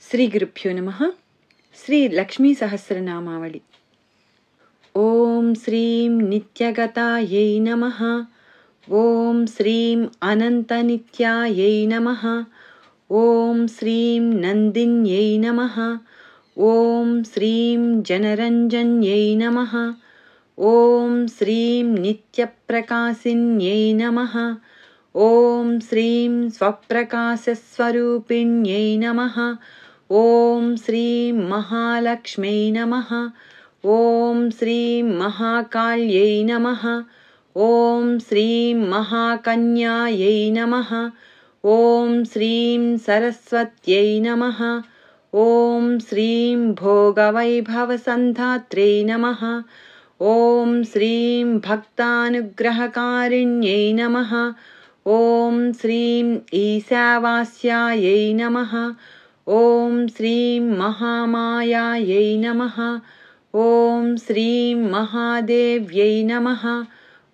श्रीगुरुभ्यो नमः। श्री लक्ष्मी सहस्रनामावली। ओम श्रीं नित्यगतायै नमः। ओम श्रीं अनन्तनित्यायै नमः। ओम श्रीं नन्दिन्यै नमः। ओम श्रीं जनरञ्जन्यै नमः। ओम श्रीं नित्यप्रकाशिन्यै नमः। ओम श्रीं स्वप्रकाशस्वरूपिण्यै नमः। ओम श्रीं महालक्ष्म्यै नमः। ओम श्रीं महाकाल्यै नमः। ओम श्रीं महाकन्यायै नमः। ओम श्रीं सरस्वत्यै नमः। ओम श्रीं भोगवैभवसन्धात्रे नमः। ओम श्रीं भक्तानुग्रहकारिण्यै नमः। ओम श्रीं ईशावास्यायै नमः। ओम श्रीं महामायायै नमः। ओम श्रीं महादेव्यै नमः।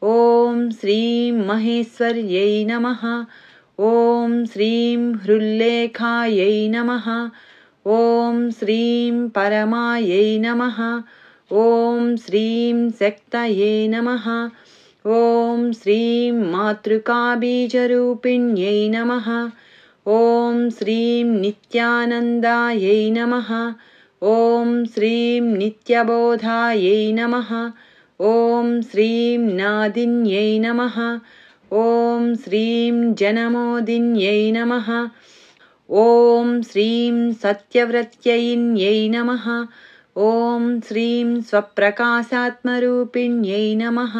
ओम श्रीं महेश्वर्यै नमः। ओम श्रीं हृल्लेखायै नमः। ओम श्रीं परमायै नमः। ओम श्रीं शक्तये नमः। ओम श्रीं मातृकाबीजरूपिण्यै नमः। ओम श्रीं नित्यानन्दायै नमः। ओम श्रीं नित्यबोधायै नमः। ओम श्रीं नादिन्यै नमः। ओम श्रीं जनमोदिन्यै नमः। ओम श्रीं सत्यव्रत्यै नमः। ओम श्रीं स्वप्रकाशात्मरूपिण्यै नमः।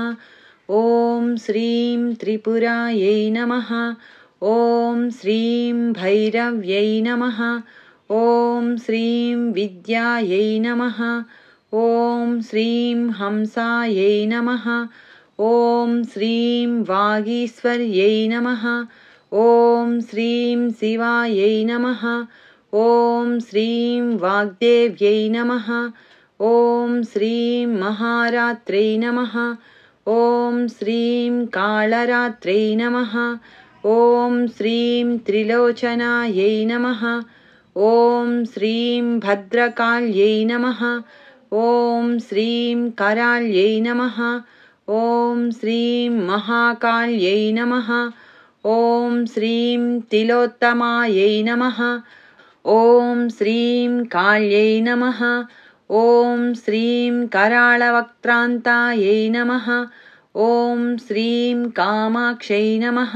ओम श्रीं त्रिपुरायै नमः। ओम श्रीं भैरव्यै नमः। ओम श्रीं विद्यायै नमः। ओम श्रीं हंसायै नमः। ओम श्रीं वागीश्वर्यै नमः। ओम श्रीं शिवायै नमः। ओम श्रीं वाग्देव्यै नमः। ओम श्रीं महारात्रै नमः। ओम श्रीं कालरात्रै नमः। ओम श्रीं त्रिलोचनायै नमः। ओम श्रीं भद्रकाल्यै नमः। ओम श्रीं कराल्यै नमः। ओम श्रीं महाकाल्यै नमः। ओम श्रीं तिलोत्तमायै नमः। ओम श्रीं काल्यै नमः। ओम श्रीं कराळवक्त्रान्तायै नमः। ओम श्रीं कामाक्ष्यै नमः।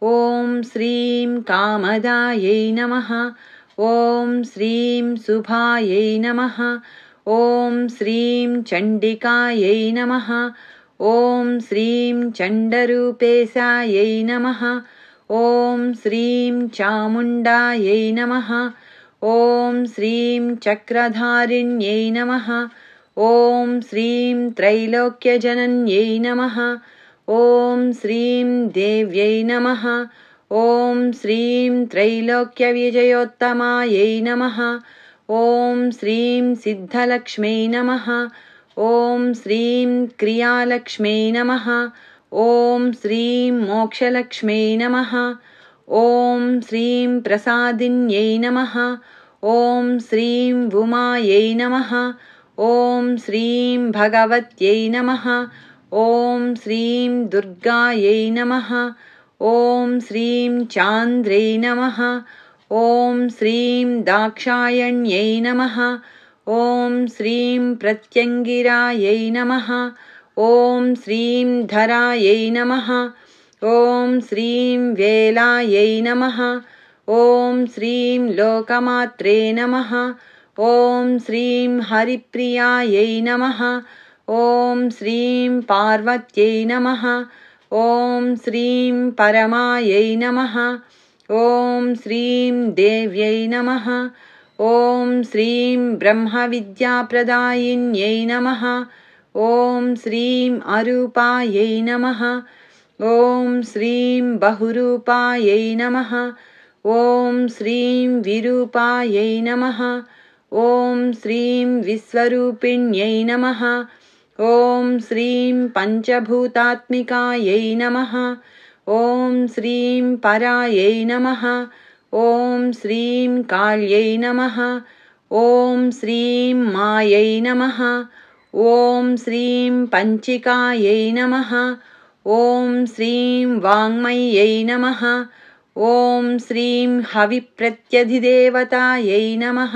ओम श्रीं कामदायै नमः। ओम श्रीं शुभायै नमः। ओम श्रीं चण्डिकायै नमः। ओम श्रीं चण्डरूपेशायै नमः। ओम श्रीं चामुण्डायै नमः। ओम श्रीं चक्रधारिण्यै नमः। ओम श्रीं त्रैलोक्यजनन्यै नमः। ओम श्रीं देव्यै नमः। ओम श्रीं त्रैलोक्यविजयोत्तमायै नमः। ओम श्रीं सिद्धलक्ष्म्यै नमः। ओम श्रीं क्रियालक्ष्म्यै नमः। ओम श्रीं मोक्षलक्ष्म्यै नमः। ओम श्रीं प्रसादिन्यै नमः। ओम श्रीं उमायै नमः। ओम श्रीं भगवत्यै नमः। ओम श्रीं दुर्गायै नमः। ओम श्रीं चान्द्रै नमः। ओम श्रीं दाक्षायण्यै नमः। ओम श्रीं प्रत्यङ्गिरायै नमः। ओम श्रीं धरायै नमः। ओम श्रीं वेलायै नमः। ओम श्रीं लोकमात्रे नमः। ओम श्रीं हरिप्रियायै नमः। ओम श्रीं पार्वत्यै नमः। ओम श्रीं परमायै नमः। ओम श्रीं देव्यै नमः। ओम श्रीं ब्रह्मविद्याप्रदायिन्यै नमः। ओम श्रीं अरूपायै नमः। ओम श्रीं बहुरूपायै नमः। ओम श्रीं विरूपायै नमः। ओम श्रीं विश्वरूपिण्यै नमः। ओम श्रीं पञ्चभूतात्मिकायै नमः। ओम श्रीं परायै नमः। ॐ श्रीं काल्यै नमः। ॐ श्रीं मायै नमः। ॐ श्रीं पञ्चिकायै नमः। ॐ श्रीं वाङ्मय्यै नमः। ॐ श्रीं हविप्रत्यधिदेवतायै नमः।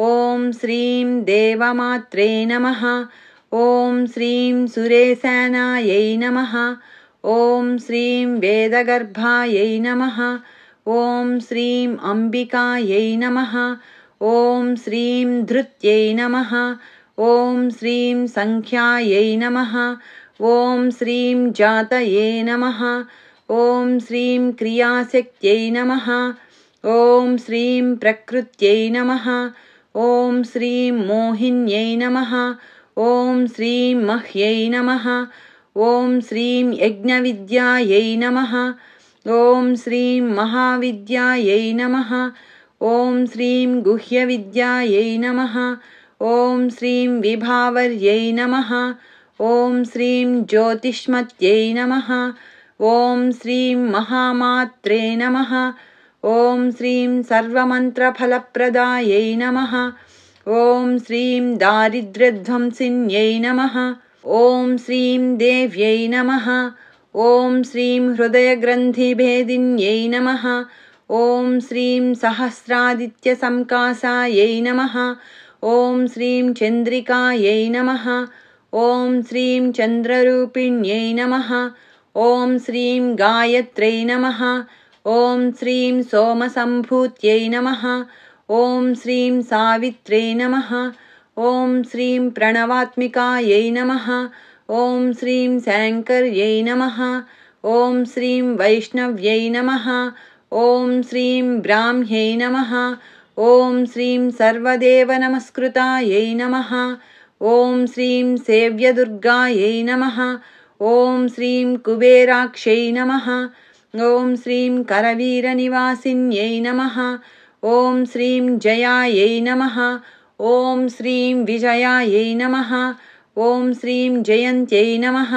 ॐ श्रीं देवमात्रे नमः। ॐ श्रीं सुरेशानायै नमः। ॐ श्रीं वेदगर्भायै नमः। ॐ श्रीं अम्बिकायै नमः। ॐ श्रीं धृत्यै नमः। ॐ श्रीं सङ्ख्यायै नमः। ॐ श्रीं जातये नमः। ॐ श्रीं क्रियाशक्त्यै नमः। ॐ श्रीं प्रकृत्यै नमः। ॐ श्रीं मोहिन्यै नमः। ॐ श्रीं मह्यै नमः। ॐ श्रीं यज्ञविद्यायै नमः। ॐ श्रीं महाविद्यायै नमः। ॐ श्रीं गुह्यविद्यायै नमः। ॐ श्रीं विभावर्यै नमः। ॐ श्रीं ज्योतिष्मत्यै नमः। ॐ श्रीं महामात्रे नमः। ॐ श्रीं सर्वमन्त्रफलप्रदायै नमः। ॐ श्रीं दारिद्र्यध्वंसिन्यै नमः। ॐ श्रीं देव्यै नमः। ॐ श्रीं हृदयग्रन्थिभेदिन्यै नमः। ॐ श्रीं सहस्रादित्यसंकासायै नमः। ॐ श्रीं चन्द्रिकायै नमः। ॐ श्रीं चन्द्ररूपिण्यै नमः। ॐ श्रीं गायत्र्यै नमः। ॐ श्रीं सोमसम्भूत्यै नमः। ॐ श्रीं सावित्र्यै नमः। ॐ श्रीं प्रणवात्मिकायै नमः। ॐ श्रीं शङ्कर्यै नमः। ॐ श्रीं वैष्णव्यै नमः। ॐ श्रीं ब्राह्म्यै नमः। ॐ श्रीं सर्वदेवनमस्कृतायै नमः। ॐ श्रीं सेव्यदुर्गायै नमः। ॐ श्रीं कुबेराक्ष्यै नमः। ॐ श्रीं करवीरनिवासिन्यै नमः। ॐ श्रीं जयायै नमः। ॐ श्रीं विजयायै नमः। ॐ श्रीं जयन्त्यै नमः।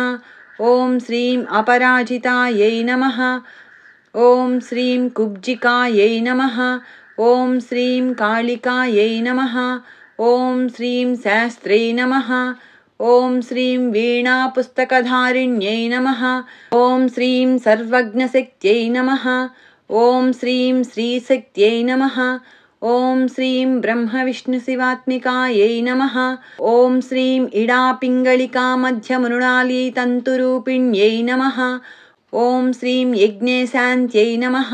ॐ श्रीं अपराजितायै नमः। ॐ श्रीं कुब्जिकायै नमः। ॐ श्रीं कालिकायै नमः। ॐ श्रीं शास्त्रे नमः। ॐ श्रीं वीणापुस्तकधारिण्यै नमः। ॐ श्रीं सर्वज्ञशक्त्यै नमः। ॐ श्रीं श्रीशक्त्यै नमः। ॐ श्रीं ब्रह्मविष्णुशिवात्मिकायै नमः। ॐ श्रीं इडापिङ्गलिकामध्यमृणालीतन्तुरूपिण्यै नमः। ॐ श्रीं यज्ञेशान्त्यै नमः।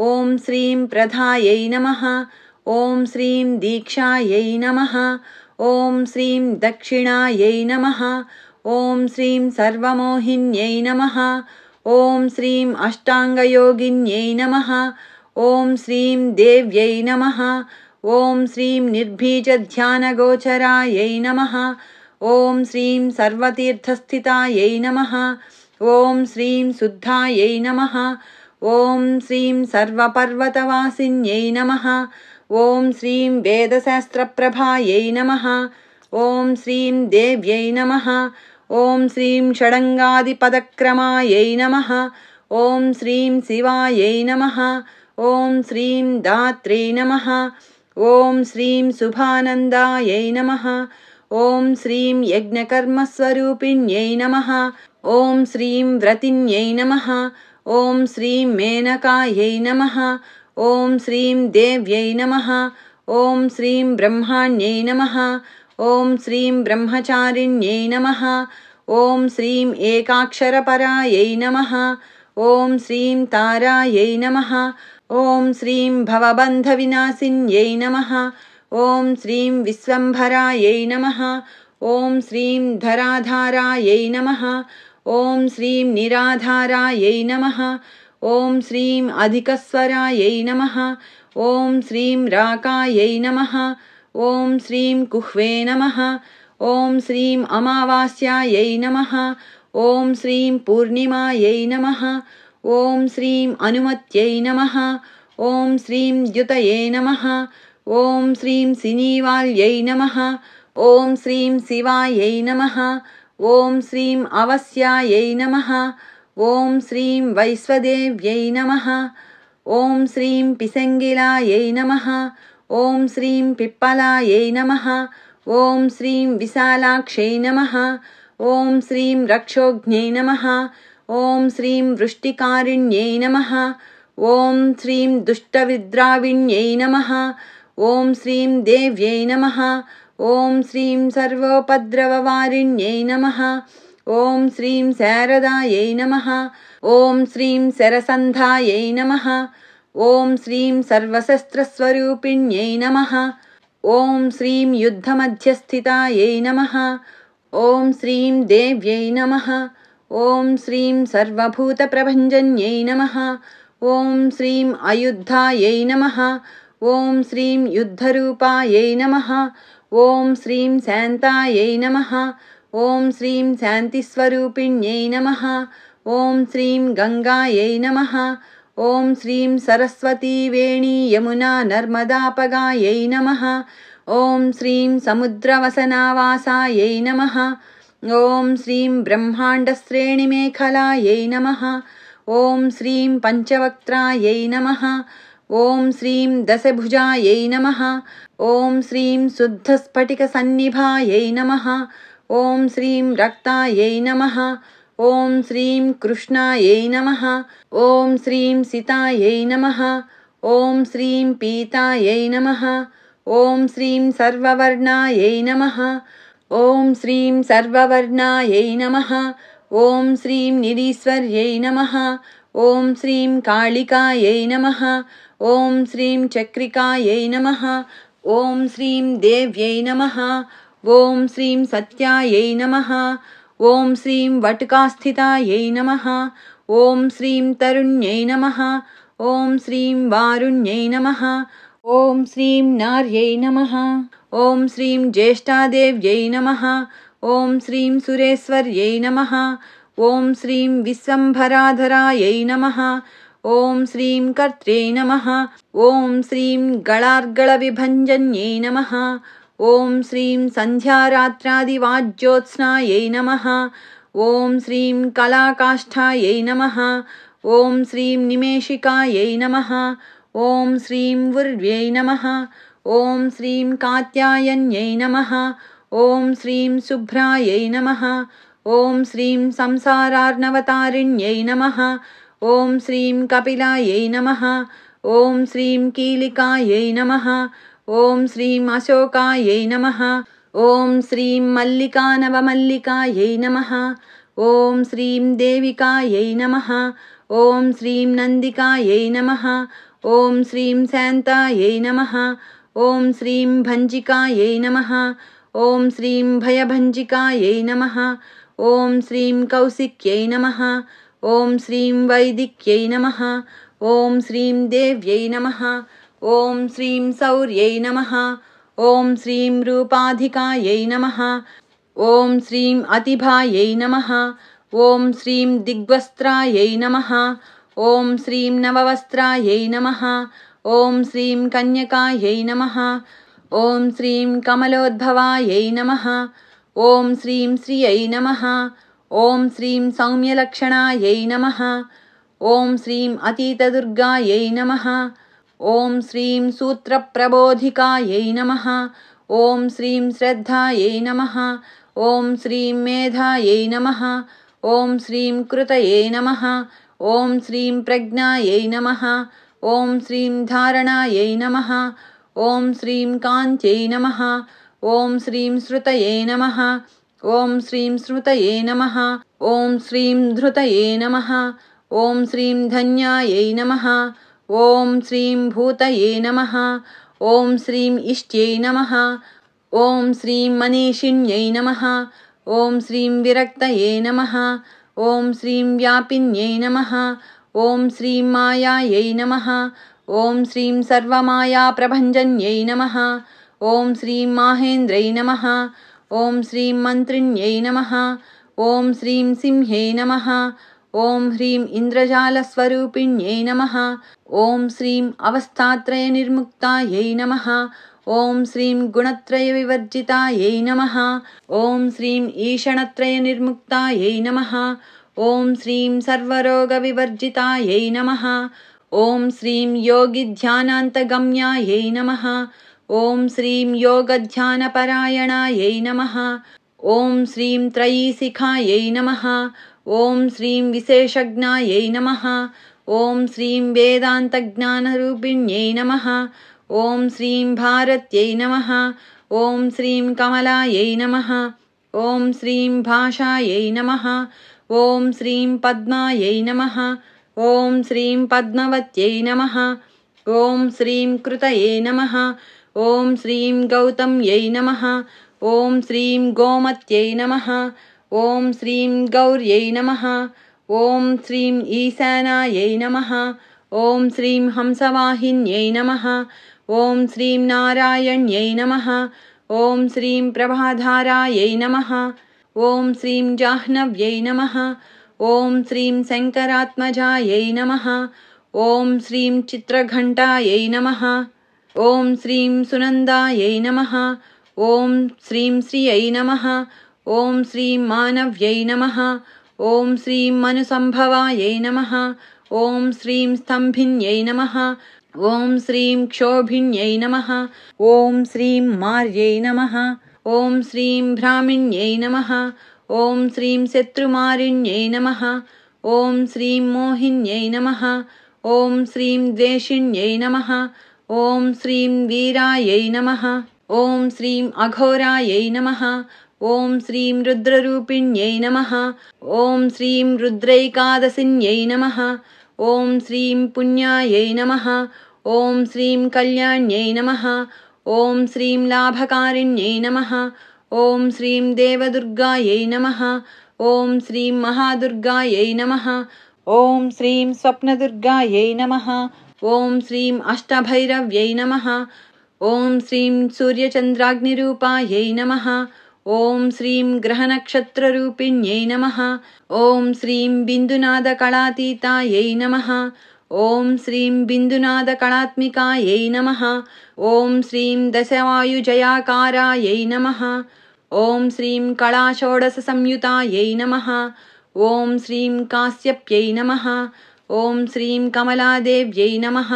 ॐ श्रीं प्रधायै नमः। ॐ श्रीं दीक्षायै नमः। ॐ श्रीं दक्षिणायै नमः। ॐ श्रीं सर्वमोहिन्यै नमः। ॐ श्रीं अष्टाङ्गयोगिन्यै नमः। ॐ श्रीं देव्यै नमः। ॐ श्रीं निर्बीजध्यानगोचरायै नमः। ॐ श्रीं सर्वतीर्थस्थितायै नमः। ॐ श्रीं शुद्धायै नमः। ॐ श्रीं सर्वपर्वतवासिन्यै नमः। ॐ श्रीं वेदशास्त्रप्रभायै नमः। ॐ श्रीं देव्यै नमः। ॐ श्रीं षडङ्गादिपदक्रमायै नमः। ॐ श्रीं शिवायै नमः। ॐ श्रीं दात्रे नमः। ॐ श्रीं शुभानन्दायै नमः। ॐ श्रीं यज्ञकर्मस्वरूपिण्यै नमः। ॐ श्रीं व्रतिन्यै नमः। ॐ श्रीं मेनकायै नमः। ॐ श्रीं देव्यै नमः। ॐ श्रीं ब्रह्माण्यै नमः। ॐ श्रीं ब्रह्मचारिण्यै नमः। ॐ श्रीं एकाक्षरपरायै नमः। ॐ श्रीं तारायै नमः। ॐ श्रीं भवबन्धविनाशिन्यै नमः। ॐ श्रीं विश्वम्भरायै नमः। ॐ श्रीं धराधारायै नमः। ॐ श्रीं निराधारायै नमः। ॐ श्रीं अधिकस्वरायै नमः। ॐ श्रीं राकायै नमः। ॐ श्रीं कुह्वे नमः। ॐ श्रीं अमावास्यायै नमः। ॐ श्रीं पूर्णिमायै नमः। ॐ श्रीं अनुमत्यै नमः। ॐ श्रीं द्युतये नमः। ॐ श्रीं सिनीवाल्यै नमः। ॐ श्रीं शिवायै नमः। ॐ श्रीं अवस्यायै नमः। ॐ श्रीं वैश्वदेव्यै नमः। ॐ श्रीं पिसङ्गिलायै नमः। ॐ श्रीं पिप्पलायै नमः। ॐ श्रीं विशालाक्षै नमः। ॐ श्रीं रक्षोघ्न्यै नमः। ॐ श्रीं वृष्टिकारिण्यै नमः। ॐ श्रीं दुष्टविद्राविण्यै नमः। ॐ श्रीं देव्यै नमः। ॐ श्रीं सर्वोपद्रववारिण्यै नमः। ॐ श्रीं शारदायै नमः। ॐ श्रीं शरसन्धायै नमः। ॐ श्रीं सर्वशस्त्रस्वरूपिण्यै नमः। ॐ श्रीं युद्धमध्यस्थितायै नमः। ॐ श्रीं देव्यै नमः। ॐ श्रीं सर्वभूतप्रभञ्जन्यै नमः। ॐ श्रीं अयुद्धायै नमः। ॐ श्रीं युद्धरूपायै नमः। ॐ श्रीं शान्तायै नमः। ॐ श्रीं शान्तिस्वरूपिण्यै नमः। ॐ श्रीं गङ्गायै नमः। ॐ श्रीं सरस्वती वेणी यमुना नर्मदापगायै नमः। ॐ श्रीं समुद्रवसनावासायै नमः। ॐ श्रीं ब्रह्माण्डश्रेणिमेखलायै नमः। ॐ श्रीं पञ्चवक्त्रायै नमः। ॐ श्रीं दशभुजायै नमः। ॐ श्रीं शुद्धस्फटिकसन्निभायै नमः। ॐ श्रीं रक्तायै नमः। ॐ श्रीं कृष्णायै नमः। ॐ श्रीं सितायै नमः। ॐ श्रीं पीतायै नमः। ॐ श्रीं सर्ववर्णायै नमः। ॐ श्रीं सर्ववर्णायै नमः। ॐ श्रीं निरीश्वर्यै नमः। ॐ श्रीं कालिकायै नमः। ॐ श्रीं चक्रिकायै नमः। ॐ श्रीं देव्यै नमः। ॐ श्रीं सत्यायै नमः। ॐ श्रीं वटुकास्थितायै नमः। ॐ श्रीं तरुण्यै नमः। ॐ श्रीं वारुण्यै नमः। ॐ श्रीं नार्यै नमः। ॐ श्रीं ज्येष्ठादेव्यै नमः। ॐ श्रीं सुरेश्वर्यै नमः। ॐ श्रीं विश्वम्भराधरायै नमः। ॐ श्रीं कर्त्रे नमः। ॐ श्रीं गणार्गलविभञ्जन्यै नमः। ॐ श्रीं सन्ध्यारात्रादिवाज्योत्स्नायै नमः। ॐ श्रीं कलाकाष्ठायै नमः। ॐ श्रीं निमेषिकायै नमः। ॐ श्रीं उर्व्यै नमः। ॐ श्रीं कात्यायन्यै नमः। ॐ श्रीं शुभ्रायै नमः। ॐ श्रीं संसारार्णवतारिण्यै नमः। ॐ श्रीं कपिलायै नमः। ॐ श्रीं कीलिकायै नमः। ॐ श्रीं अशोकायै नमः। ॐ श्रीं मल्लिकानवमल्लिकायै नमः। ॐ श्रीं देविकायै नमः। ॐ श्रीं नन्दिकायै नमः। ॐ श्रीं शान्तायै नमः। ॐ श्रीं भञ्जिकायै नमः। ॐ श्रीं भयभञ्जिकायै नमः। ॐ श्रीं कौशिक्यै नमः। ॐ श्रीं वैदिक्यै नमः। ॐ श्रीं देव्यै नमः। ॐ श्रीं शौर्यै नमः। ॐ श्रीं रूपाधिकायै नमः। ॐ श्रीं अतिभायै नमः। ॐ श्रीं दिग्वस्त्रायै नमः। ॐ श्रीं नववस्त्रायै नमः। ॐ श्रीं कन्यकायै नमः। ॐ श्रीं कमलोद्भवायै नमः। ॐ श्रीं श्रियै नमः। ॐ श्रीं सौम्यलक्षणायै नमः। ॐ श्रीं अतीतदुर्गायै नमः। ॐ श्रीं सूत्रप्रबोधिकायै नमः। ॐ श्रीं श्रद्धायै नमः। ॐ श्रीं मेधायै नमः। ॐ श्रीं कृतये नमः। ॐ श्रीं प्रज्ञायै नमः। ॐ श्रीं धारणायै नमः। ॐ श्रीं कान्त्यै नमः। ॐ श्रीं श्रुतये नमः। ॐ श्रीं स्मृतये नमः। ॐ श्रीं धृतये नमः। ॐ श्रीं धन्यायै नमः। ॐ श्रीं भूतये नमः। ॐ श्रीं इष्ट्यै नमः। ॐ श्रीं मनीषिण्यै नमः। ॐ श्रीं विरक्तये नमः। ॐ श्रीं व्यापिन्यै नमः। ॐ श्रीं मायायै नमः। ॐ श्रीं सर्वमायाप्रभञ्जन्यै नमः। ॐ श्रीं माहेन्द्रै नमः। ॐ श्रीं मन्त्रिण्यै नमः। ॐ श्रीं सिंह्यै नमः। ॐ ह्रीं इन्द्रजालस्वरूपिण्यै नमः। ॐ श्रीं अवस्थात्रयनिर्मुक्तायै नमः। ॐ श्रीं गुणत्रयविवर्जितायै नमः। ॐ श्रीं ईषणत्रयनिर्मुक्तायै नमः। ॐ श्रीं सर्वरोगविवर्जितायै नमः। ॐ श्रीं योगिध्यानान्तगम्यायै नमः। ॐ श्रीं योगध्यानपरायणायै नमः। ॐ श्रीं त्रयीशिखायै नमः। ॐ श्रीं विशेषज्ञायै नमः। ॐ श्रीं वेदान्तज्ञानरूपिण्यै नमः। ॐ श्रीं भारत्यै नमः। ॐ श्रीं कमलायै नमः। ॐ श्रीं भाषायै नमः। ॐ श्रीं पद्मायै नमः। ॐ श्रीं पद्मवत्यै नमः। ॐ श्रीं कृतये नमः। ॐ श्रीं गौतम्यै नमः। ॐ श्रीं गोमत्यै नमः। ॐ श्रीं गौर्यै नमः। ॐ श्रीं ईशानायै नमः। ॐ श्रीं हंसवाहिन्यै नमः। ॐ श्रीं नारायण्यै नमः। ॐ श्रीं प्रभाधारायै नमः। ॐ श्रीं जाह्नव्यै नमः। ॐ श्रीं शङ्करात्मजायै नमः। ॐ श्रीं चित्रघण्टायै नमः। ॐ श्रीं सुनन्दायै नमः। ॐ श्रीं श्रियै नमः। ॐ श्रीं मानव्यै नमः। ॐ श्रीं मनुसम्भवायै नमः। ॐ श्रीं स्तम्भिन्यै नमः। ॐ श्रीं क्षोभिन्यै नमः। ॐ श्रीं मार्यै नमः। ॐ श्रीं भ्रामिण्यै नमः। ॐ श्रीं शत्रुमारिण्यै नमः। ॐ श्रीं मोहिन्यै नमः। ॐ श्रीं द्वेषिण्यै नमः। ॐ श्रीं वीरायै नमः। ॐ श्रीं अघोरायै नमः। ॐ श्रीं रुद्ररूपिण्यै नमः। ॐ श्रीं रुद्रैकादशिन्यै नमः। ॐ श्रीं पुण्यायै नमः। ॐ श्रीं कल्याण्यै नमः। ॐ श्रीं लाभकारिण्यै नमः। ॐ श्रीं देवदुर्गायै नमः। ॐ श्रीं महादुर्गायै नमः। ॐ श्रीं स्वप्नदुर्गायै नमः। ॐ श्रीं अष्टभैरव्यै नमः। ॐ श्रीं सूर्यचन्द्राग्निरूपायै नमः। ॐ श्रीं ग्रहनक्षत्ररूपिण्यै नमः। ॐ श्रीं बिन्दुनादकलातीतायै नमः। ॐ श्रीं बिन्दुनादकलात्मिकायै नमः। ॐ श्रीं दशवायुजयाकारायै नमः। ॐ श्रीं कलाषोडशसंयुतायै नमः। ॐ श्रीं कास्यप्यै नमः। ॐ श्रीं कमलादेव्यै नमः।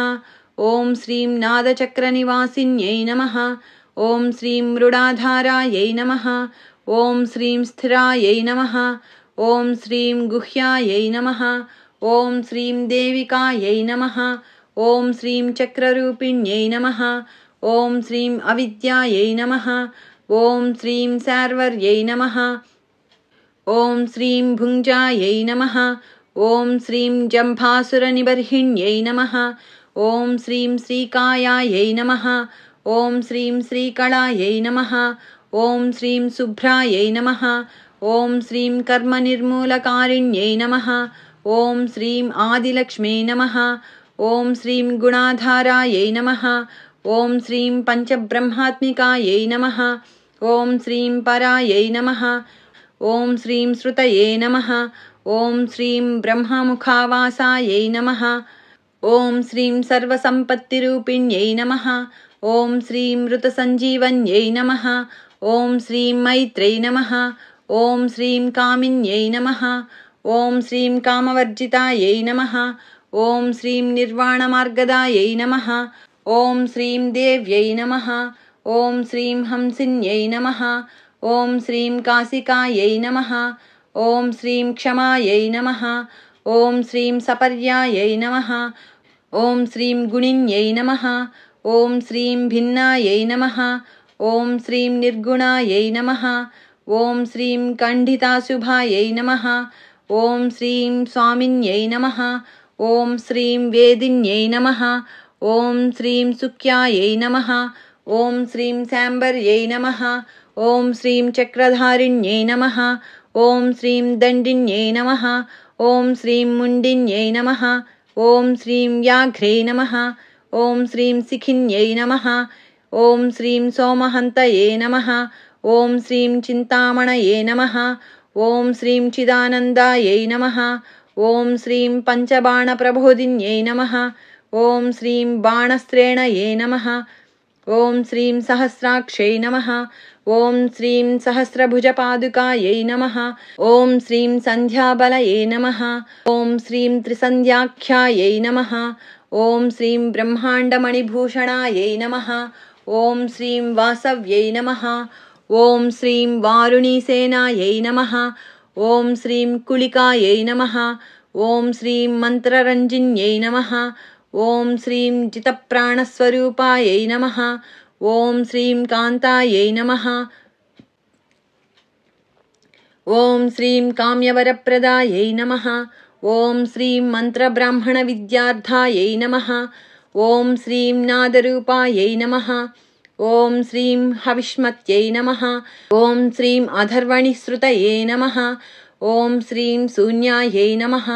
ॐ श्रीं नादचक्रनिवासिन्यै नमः। ॐ श्रीं मृडाधारायै नमः। ॐ श्रीं स्थिरायै नमः। ॐ श्रीं गुह्यायै नमः। ॐ श्रीं देविकायै नमः। ॐ श्रीं चक्ररूपिण्यै नमः। ॐ श्रीं अविद्यायै नमः। ॐ श्रीं शार्वर्यै नमः। ॐ श्रीं भुञ्जायै नमः। ॐ श्रीं जम्भासुरनिबर्हिण्यै नमः। ॐ श्रीं श्रीकायायै नमः। ॐ श्रीं श्रीकलायै नमः। ॐ श्रीं शुभ्रायै नमः। ॐ श्रीं कर्मनिर्मूलकारिण्यै नमः। ॐ श्रीं आदिलक्ष्म्यै नमः। ॐ श्रीं गुणाधारायै नमः। ॐ श्रीं पञ्चब्रह्मात्मिकायै नमः। ॐ श्रीं परायै नमः। ॐ श्रीं श्रुतये नमः। ॐ श्रीं ब्रह्ममुखावासायै नमः। ॐ श्रीं सर्वसम्पत्तिरूपिण्यै नमः। ॐ श्रीं ऋतसञ्जीवन्यै नमः। ॐ श्रीं मैत्र्यै नमः। ॐ श्रीं कामिन्यै नमः। ॐ श्रीं कामवर्जितायै नमः। ॐ श्रीं निर्वाणमार्गदायै नमः। ॐ श्रीं देव्यै नमः। ॐ श्रीं हंसिन्यै नमः। ॐ श्रीं काशिकायै नमः। ॐ श्रीं क्षमायै नमः। ॐ श्रीं सपर्यायै नमः। ॐ श्रीं गुणिन्यै नमः। ॐ श्रीं भिन्नायै नमः। ॐ श्रीं निर्गुणायै नमः। ॐ श्रीं कण्डिताशुभायै नमः। ॐ श्रीं स्वामिन्यै नमः। ॐ श्रीं वेदिन्यै नमः। ॐ श्रीं सुख्यायै नमः। ॐ श्रीं शाम्बर्यै नमः। ॐ श्रीं चक्रधारिण्यै नमः। ॐ श्रीं दण्डिन्यै नमः। ॐ श्रीं मुण्डिन्यै नमः। ॐ श्रीं व्याघ्रे नमः। ॐ श्रीं शिखिन्यै नमः। ॐ श्रीं सोमहन्तये नमः। ॐ श्रीं चिन्तामणये नमः। ॐ श्रीं चिदानन्दायै नमः। ॐ श्रीं पञ्चबाणप्रबोधिन्यै नमः। ॐ श्रीं बाणस्त्रेणये नमः। ॐ श्रीं सहस्राक्षै नमः। ॐ श्रीं सहस्रभुजपादुकायै नमः। ॐ श्रीं सन्ध्याबलये नमः। ॐ श्रीं त्रिसन्ध्याख्यायै नमः। ॐ श्रीं ब्रह्माण्डमणिभूषणायै नमः। ॐ श्रीं वासव्यै नमः। ॐ श्रीं वारुणीसेनायै नमः। ॐ श्रीं कुलिकायै नमः। ॐ श्रीं मन्त्ररञ्जिन्यै नमः। ॐ श्रीं जितप्राणस्वरूपायै नमः। ॐ श्रीं कान्तायै नमः। ॐ श्रीं काम्यवरप्रदायै नमः। ॐ श्रीं मन्त्रब्राह्मणविद्यार्थायै नमः। ॐ श्रीं नादरूपायै नमः। ॐ श्रीं हविष्मत्यै नमः। ॐ श्रीं अधर्वणिश्रुतये नमः। ॐ श्रीं शून्यायै नमः।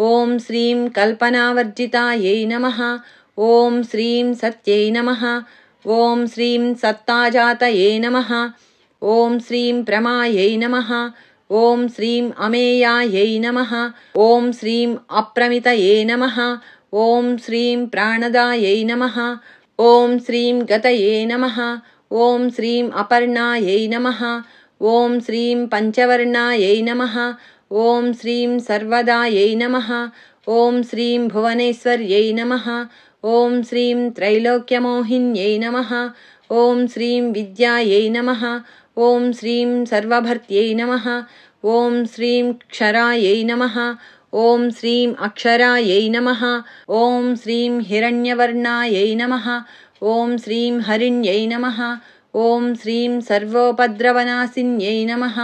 ॐ श्रीं कल्पनावर्जितायै नमः। ॐ श्रीं सत्यै नमः। ॐ श्रीं सत्ताजातये नमः। ॐ श्रीं प्रमायै नमः। ॐ श्रीं अमेयायै नमः। ॐ श्रीं अप्रमितये नमः। ॐ श्रीं प्राणदायै नमः। ॐ श्रीं गतये नमः। ॐ श्रीं अपर्णायै नमः। ॐ श्रीं पञ्चवर्णायै नमः। ॐ श्रीं सर्वदायै नमः। ॐ श्रीं भुवनेश्वर्यै नमः। ॐ श्रीं त्रैलोक्यमोहिन्यै नमः। ॐ श्रीं विद्यायै नमः। ॐ श्रीं सर्वभर्त्यै नमः। ॐ श्रीं क्षरायै नमः। ॐ श्रीं अक्षरायै नमः। ॐ श्रीं हिरण्यवर्णायै नमः। ॐ श्रीं हरिण्यै नमः। ॐ श्रीं सर्वोपद्रवनाशिन्यै नमः।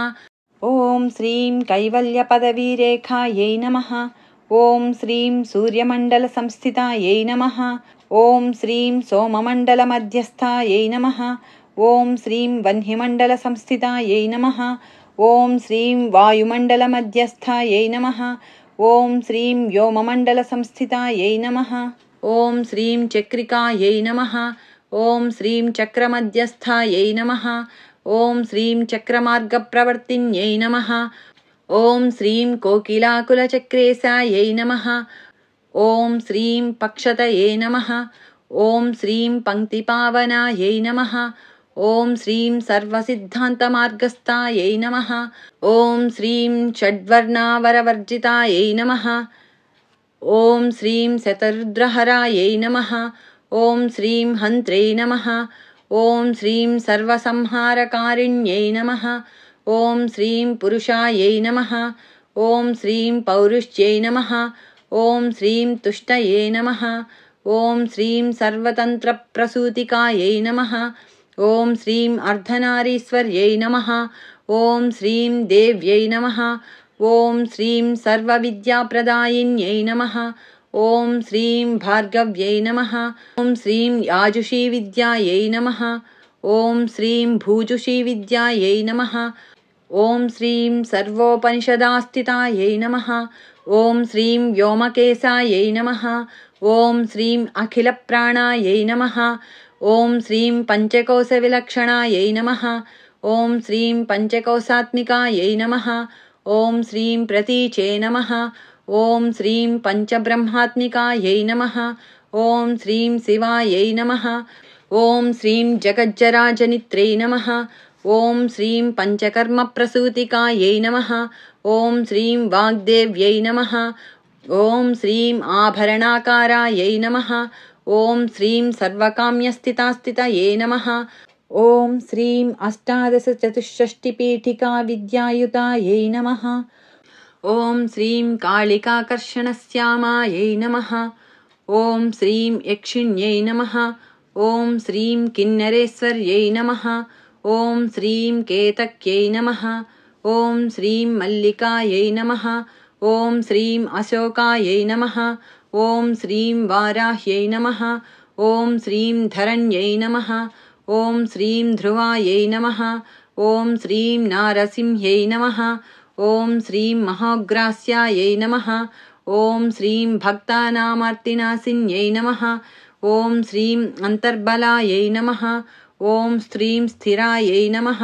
ॐ श्रीं कैवल्यपदवीरेखायै नमः। ॐ श्रीं सूर्यमण्डलसंस्थितायै नमः। ॐ श्रीं सोममण्डलमध्यस्थायै नमः। ॐ श्रीं वह्निमण्डलसंस्थितायै नमः। ॐ श्रीं वायुमण्डलमध्यस्थायै नमः। ॐ श्रीं व्योममण्डलसंस्थितायै नमः। ॐ श्रीं चक्रिकायै नमः। ॐ श्रीं चक्रमध्यस्थायै नमः। ॐ श्रीं चक्रमार्गप्रवर्तिन्यै नमः। ॐ श्रीं कोकिलाकुलचक्रेशायै नमः। ॐ श्रीं पक्षतये नमः। ॐ श्रीं पङ्क्तिपावनायै नमः। ॐ श्रीं सर्वसिद्धान्तमार्गस्थायै नमः। ॐ श्रीं षड्वर्णावरवर्जितायै नमः। ॐ श्रीं शतरुद्रहरायै नमः। ॐ श्रीं हन्त्रे नमः। ॐ श्रीं सर्वसंहारकारिण्यै नमः। ॐ श्रीं पुरुषायै नमः। ॐ श्रीं पौरुष्यै नमः। ॐ श्रीं तुष्टये नमः। ॐ श्रीं सर्वतन्त्रप्रसूतिकायै नमः। ॐ श्रीं अर्धनारीश्वर्यै नमः। ॐ श्रीं देव्यै नमः। ॐ श्रीं सर्वविद्याप्रदायिन्यै नमः। ॐ श्रीं भार्गव्यै नमः। ॐ श्रीं याजुषीविद्यायै नमः। ॐ श्रीं भूजुषीविद्यायै नमः। ॐ श्रीं सर्वोपनिषदास्थितायै नमः। ॐ श्रीं व्योमकेशायै नमः। ॐ श्रीं अखिलप्राणायै नमः। ॐ श्रीं पञ्चकोशविलक्षणायै नमः। ॐ श्रीं पञ्चकोशात्मिकायै नमः। ॐ श्रीं प्रतीचे नमः। ॐ श्रीं पञ्चब्रह्मात्मिकायै नमः। ॐ श्रीं शिवायै नमः। ॐ श्रीं जगज्जराजनित्रै नमः। ॐ श्रीं पञ्चकर्मप्रसूतिकायै नमः। ॐ श्रीं वाग्देव्यै नमः। ॐ श्रीं आभरणाकारायै नमः। ॐ श्रीं सर्वकाम्यस्थितास्थितये नमः। ॐ श्रीं अष्टादशचतुष्षष्टिपीठिकाविद्यायुतायै नमः। ॐ श्रीं कालिकाकर्षणश्यामायै नमः। ॐ श्रीं यक्षिण्यै नमः। ॐ श्रीं किन्नरेश्वर्यै नमः। ॐ श्रीं केतक्यै नमः। ॐ श्रीं मल्लिकायै नमः। ॐ श्रीं अशोकायै नमः। ॐ श्रीं वाराह्यै नमः। ॐ श्रीं धरण्यै नमः। ॐ श्रीं ध्रुवायै नमः। ॐ श्रीं नारसिंह्यै नमः। ॐ श्रीं महोग्रास्यायै नमः। ॐ श्रीं भक्तानामार्तिनाशिन्यै नमः। ॐ श्रीं अन्तर्बलायै नमः। ॐ श्रीं स्थिरायै नमः।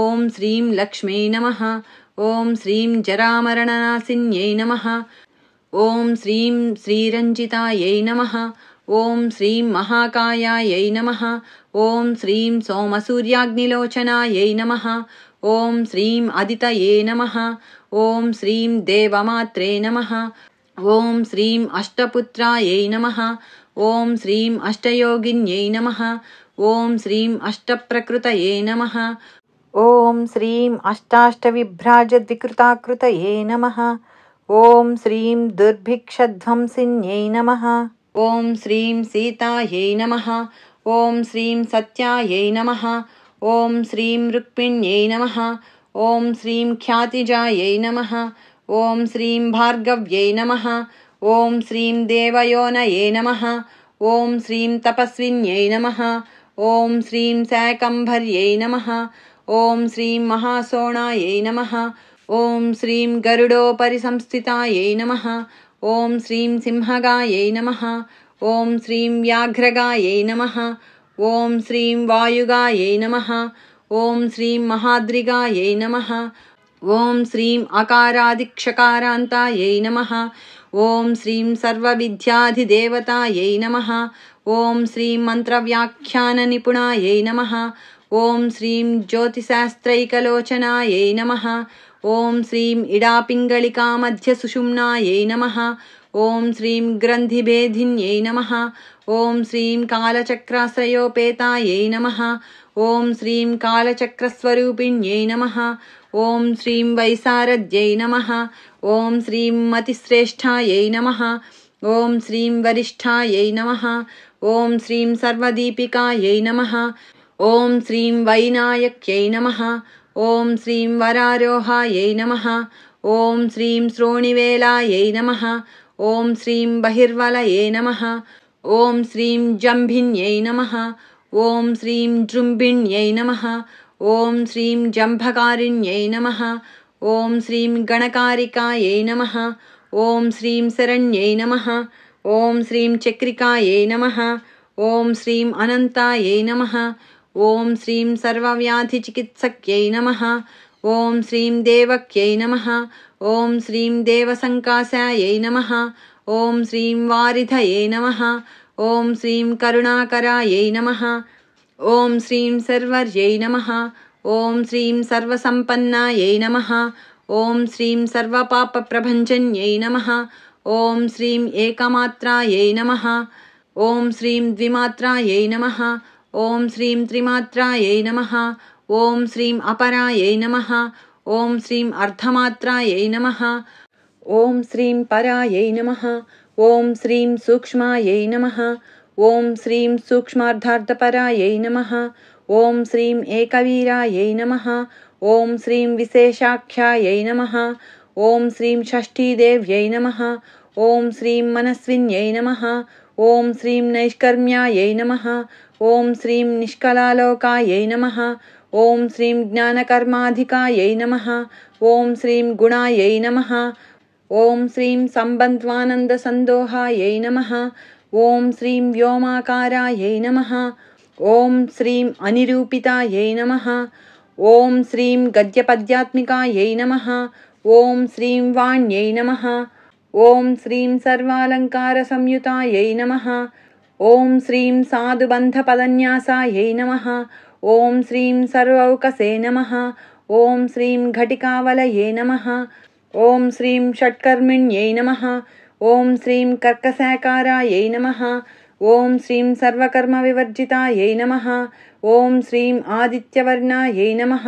ॐ श्रीं लक्ष्म्यै नमः। ॐ श्रीं जरामरणनाशिन्यै नमः। ॐ श्रीं श्रीरञ्जितायै नमः। ॐ श्रीं महाकायायै नमः। ॐ श्रीं सोमसूर्याग्निलोचनायै नमः। ॐ श्रीं अदितये नमः। ॐ श्रीं देवमात्रे नमः। ॐ श्रीं अष्टपुत्रायै नमः। ॐ श्रीं अष्टयोगिन्यै नमः। ॐ श्रीं अष्टप्रकृतये नमः। ॐ श्रीं अष्टाष्टविभ्राजद्विकृताकृतये नमः। ॐ श्रीं दुर्भिक्षध्वंसिन्यै नमः। ॐ श्रीं सीतायै नमः। ॐ श्रीं सत्यायै नमः। ॐ श्रीं रुक्मिण्यै नमः। ॐ श्रीं ख्यातिजायै नमः। ॐ श्रीं भार्गव्यै नमः। ॐ श्रीं देवयोनये नमः। ॐ श्रीं तपस्विन्यै नमः। ॐ श्रीं शाकम्भर्यै नमः। ॐ श्रीं महासोणायै नमः। ॐ श्रीं गरुडोपरिसंस्थितायै नमः। ॐ श्रीं सिंहगायै नमः। ॐ श्रीं व्याघ्रगायै नमः। ॐ श्रीं वायुगायै नमः। ॐ श्रीं महाद्रिगायै नमः। ॐ श्रीं अकारादिक्षकारान्तायै नमः। ॐ श्रीं सर्वविद्याधिदेवतायै नमः। ॐ श्रीं मन्त्रव्याख्याननिपुणायै नमः। ॐ श्रीं ज्योतिशास्त्रैकलोचनायै नमः। ॐ श्रीं इडापिङ्गलिकामध्यसुषुम्नायै नमः। ॐ श्रीं ग्रन्थिभेदिन्यै नमः। ॐ श्रीं कालचक्राश्रयोपेतायै नमः। ॐ श्रीं कालचक्रस्वरूपिण्यै नमः। ॐ श्रीं वैशारद्यै नमः। ॐ श्रीं मतिश्रेष्ठायै नमः। ॐ श्रीं वरिष्ठायै नमः। ॐ श्रीं सर्वदीपिकायै नमः। ॐ श्रीं वैनायक्यै नमः। ॐ श्रीं वरारोहायै नमः। ॐ श्रीं श्रोणिवेलायै नमः। ॐ श्रीं बहिर्वलये नमः। ॐ श्रीं जम्भिन्यै नमः। ॐ श्रीं जृम्भिण्यै नमः। ॐ श्रीं जम्भकारिण्यै नमः। ॐ श्रीं गणकारिकायै नमः। ॐ श्रीं शरण्यै नमः। ॐ श्रीं चक्रिकायै नमः। ॐ श्रीं अनन्तायै नमः। ॐ श्रीं सर्वव्याधिचिकित्सक्यै नमः। ॐ श्रीं देवक्यै नमः। ॐ श्रीं देवसङ्कासायै नमः। ॐ श्रीं वारिधये नमः। ॐ श्रीं करुणाकरायै नमः। ॐ श्रीं सर्वर्यै नमः। ॐ श्रीं सर्वसम्पन्नायै नमः। ॐ श्रीं सर्वपापप्रभञ्जन्यै नमः। ॐ श्रीं एकमात्रायै नमः। ॐ श्रीं द्विमात्रायै नमः। ॐ श्रीं त्रिमात्रायै नमः। ॐ श्रीं अपरायै नमः। ॐ श्रीं अर्धमात्रायै नमः। ॐ श्रीं परायै नमः। ॐ श्रीं सूक्ष्मायै नमः। ॐ श्रीं सूक्ष्मार्धार्धपरायै नमः। ॐ श्रीं एकवीरायै नमः। ॐ श्रीं विशेषाख्यायै नमः। ॐ श्रीं षष्ठीदेव्यै नमः। ॐ श्रीं मनस्विन्यै नमः। ॐ श्रीं नैष्कर्म्यायै नमः। ॐ श्रीं निष्कलालोकायै नमः। ॐ श्रीं ज्ञानकर्माधिकायै नमः। ॐ श्रीं गुणायै नमः। ॐ श्रीं सम्बन्ध्वानन्दसन्दोहायै नमः। ॐ श्रीं व्योमाकारायै नमः। ॐ श्रीं अनिरूपितायै नमः। ॐ श्रीं गद्यपद्यात्मिकायै नमः। ॐ श्रीं वाण्यै नमः। ॐ श्रीं सर्वालङ्कारसंयुतायै नमः। ॐ श्रीं साधुबन्धपदन्यासायै नमः। ॐ श्रीं सर्वौकसे नमः। ॐ श्रीं घटिकावलये नमः। ॐ श्रीं षट्कर्मिण्यै नमः। ॐ श्रीं कर्कशाकारायै नमः। ॐ श्रीं सर्वकर्मविवर्जितायै नमः। ॐ श्रीं आदित्यवर्णायै नमः।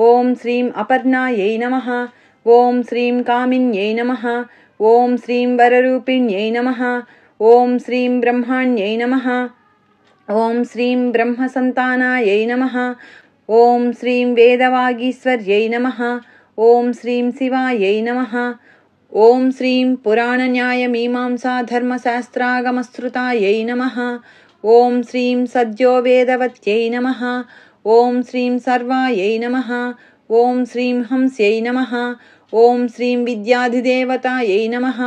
ॐ श्रीं अपर्णायै नमः। ॐ श्रीं कामिन्यै नमः। ॐ श्रीं वररूपिण्यै नमः। ॐ श्रीं ब्रह्माण्यै नमः। ॐ श्रीं ब्रह्मसन्तानायै नमः। ॐ श्रीं वेदवागीश्वर्यै नमः। ॐ श्रीं शिवायै नमः। ॐ श्रीं पुराणन्यायमीमांसाधर्मशास्त्रागमश्रुतायै नमः। ॐ श्रीं सद्योवेदवत्यै नमः। ॐ श्रीं सर्वायै नमः। ॐ श्रीं हंस्यै नमः। ॐ श्रीं विद्याधिदेवतायै नमः।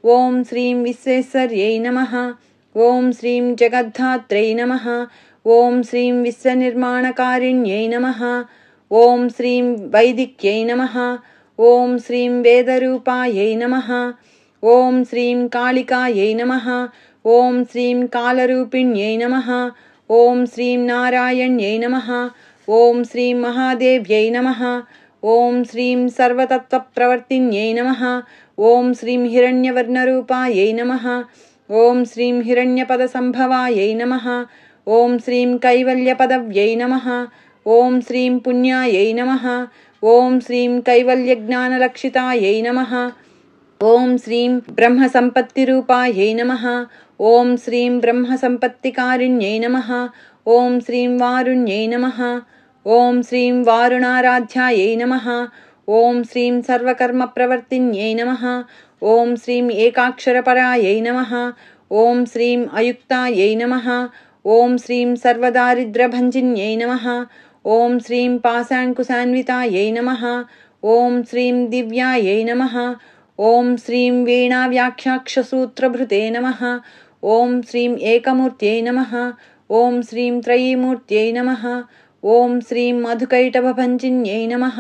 ॐ श्रीं विश्वेश्वर्यै नमः। ॐ श्रीं जगद्धात्रै नमः। ॐ श्रीं विश्वनिर्माणकारिण्यै नमः। ॐ श्रीं वैदिक्यै नमः। ॐ श्रीं वेदरूपायै नमः। ॐ श्रीं कालिकायै नमः। ॐ श्रीं कालरूपिण्यै नमः। ॐ श्रीं नारायण्यै नमः। ॐ श्रीं महादेव्यै नमः। ॐ श्रीं सर्वतत्त्वप्रवर्तिन्यै नमः। ॐ श्रीं हिरण्यवर्णरूपायै नमः। ॐ श्रीं हिरण्यपदसम्भवायै नमः। ॐ श्रीं कैवल्यपदव्यै नमः। ॐ श्रीं पुण्यायै नमः। ॐ श्रीं कैवल्यज्ञानलक्षितायै नमः। ॐ श्रीं ब्रह्मसम्पत्तिरूपायै नमः। ॐ श्रीं ब्रह्मसम्पत्तिकारिण्यै नमः। ॐ श्रीं वारुण्यै नमः। ॐ श्रीं वारुणाराध्यायै नमः। ॐ श्रीं सर्वकर्मप्रवर्तिन्यै नमः। ॐ श्रीं एकाक्षरपरायै नमः। ॐ श्रीं अयुक्तायै नमः। ॐ श्रीं सर्वदारिद्र्यभञ्जिन्यै नमः। ॐ श्रीं पाशाङ्कुशान्वितायै नमः। ॐ श्रीं दिव्यायै नमः। ॐ श्रीं वीणाव्याख्याक्षसूत्रभृते नमः। ॐ श्रीं एकमूर्त्यै नमः। ॐ श्रीं त्रयीमूर्त्यै नमः। ॐ श्रीं मधुकैटभभञ्जिन्यै नमः।